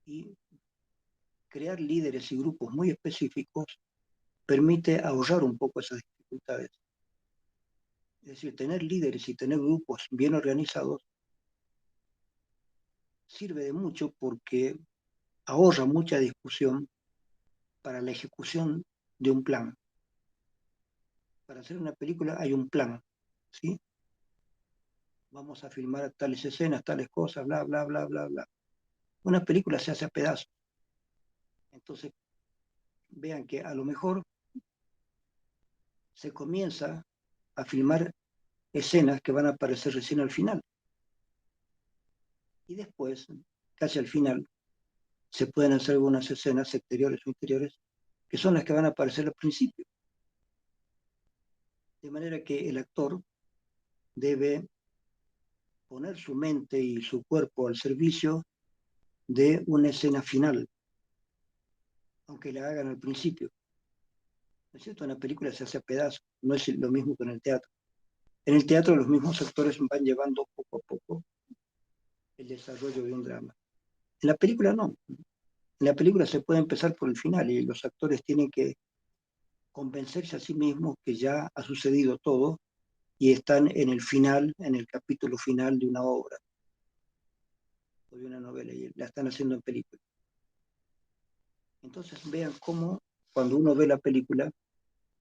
S1: Y crear líderes y grupos muy específicos permite ahorrar un poco esas dificultades. Es decir, tener líderes y tener grupos bien organizados sirve de mucho porque ahorra mucha discusión para la ejecución de un plan. Para hacer una película hay un plan, ¿sí? Vamos a filmar tales escenas, tales cosas, bla, bla, bla, bla, bla. Una película se hace a pedazos. Entonces, vean que a lo mejor se comienza a filmar escenas que van a aparecer recién al final. Y después, casi al final, se pueden hacer algunas escenas exteriores o interiores que son las que van a aparecer al principio. De manera que el actor debe poner su mente y su cuerpo al servicio de una escena final, aunque la hagan al principio. ¿No es cierto? Una película se hace a pedazos, no es lo mismo que en el teatro. En el teatro los mismos actores van llevando poco a poco el desarrollo de un drama. En la película no. En la película se puede empezar por el final y los actores tienen que convencerse a sí mismos que ya ha sucedido todo y están en el final, en el capítulo final de una obra o de una novela y la están haciendo en película. Entonces vean cómo cuando uno ve la película,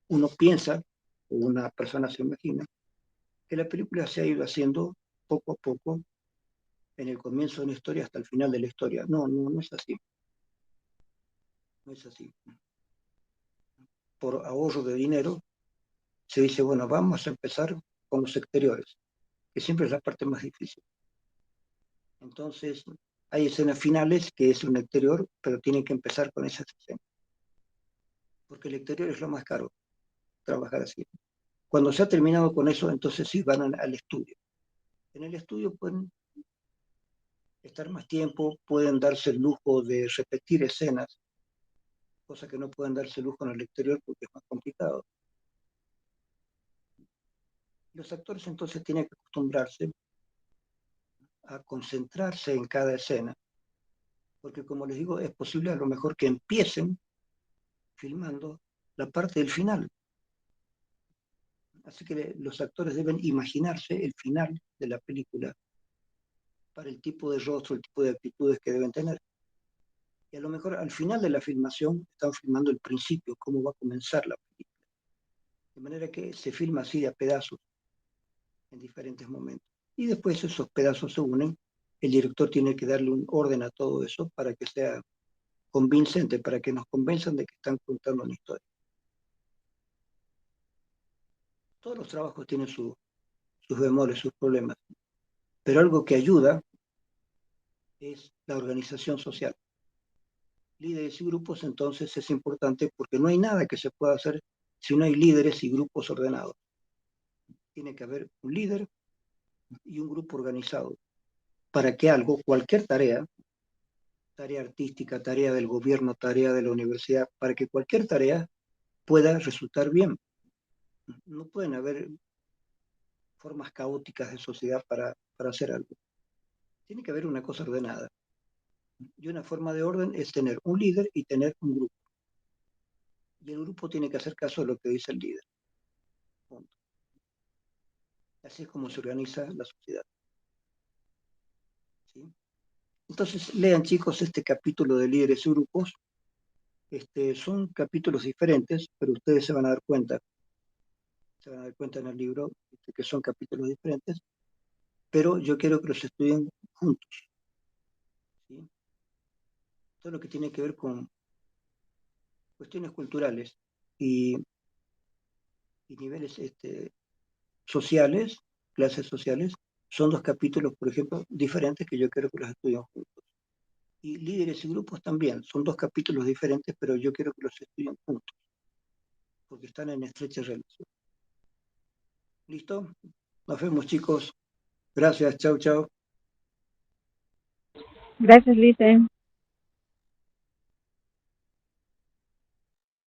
S1: uno piensa, o una persona se imagina, que la película se ha ido haciendo poco a poco en el comienzo de una historia hasta el final de la historia. No, no, no es así. No es así. Por ahorro de dinero, se dice, bueno, vamos a empezar con los exteriores, que siempre es la parte más difícil. Entonces, hay escenas finales que es un exterior, pero tienen que empezar con esas escenas. Porque el exterior es lo más caro, trabajar así. Cuando se ha terminado con eso, entonces sí van al estudio. En el estudio pueden estar más tiempo, pueden darse el lujo de repetir escenas, cosa que no pueden darse el lujo en el exterior porque es más complicado. Los actores entonces tienen que acostumbrarse a concentrarse en cada escena, porque como les digo, es posible a lo mejor que empiecen filmando la parte del final. Así que los actores deben imaginarse el final de la película para el tipo de rostro, el tipo de actitudes que deben tener. Y a lo mejor al final de la filmación están filmando el principio, cómo va a comenzar la película. De manera que se filma así de a pedazos en diferentes momentos. Y después esos pedazos se unen. El director tiene que darle un orden a todo eso para que sea convincente, para que nos convenzan de que están contando una historia. Todos los trabajos tienen sus bemoles, sus problemas, pero algo que ayuda es la organización social. Líderes y grupos entonces es importante porque no hay nada que se pueda hacer si no hay líderes y grupos ordenados. Tiene que haber un líder y un grupo organizado. para que algo, cualquier tarea, tarea artística, tarea del gobierno, tarea de la universidad, para que cualquier tarea pueda resultar bien. No pueden haber formas caóticas de sociedad para hacer algo. Tiene que haber una cosa ordenada. Y una forma de orden es tener un líder y tener un grupo. Y el grupo tiene que hacer caso de lo que dice el líder. Punto. Así es como se organiza la sociedad. ¿Sí? Entonces, lean chicos este capítulo de líderes y grupos. Son capítulos diferentes, pero ustedes se van a dar cuenta en el libro que son capítulos diferentes, pero yo quiero que los estudien juntos. ¿Sí? Todo lo que tiene que ver con cuestiones culturales y niveles sociales, clases sociales, son dos capítulos, por ejemplo, diferentes que yo quiero que los estudien juntos. Y líderes y grupos también, son dos capítulos diferentes, pero yo quiero que los estudien juntos, porque están en estrecha relación. ¿Listo? Nos vemos, chicos. Gracias, chau, chau.
S2: Gracias, Lice.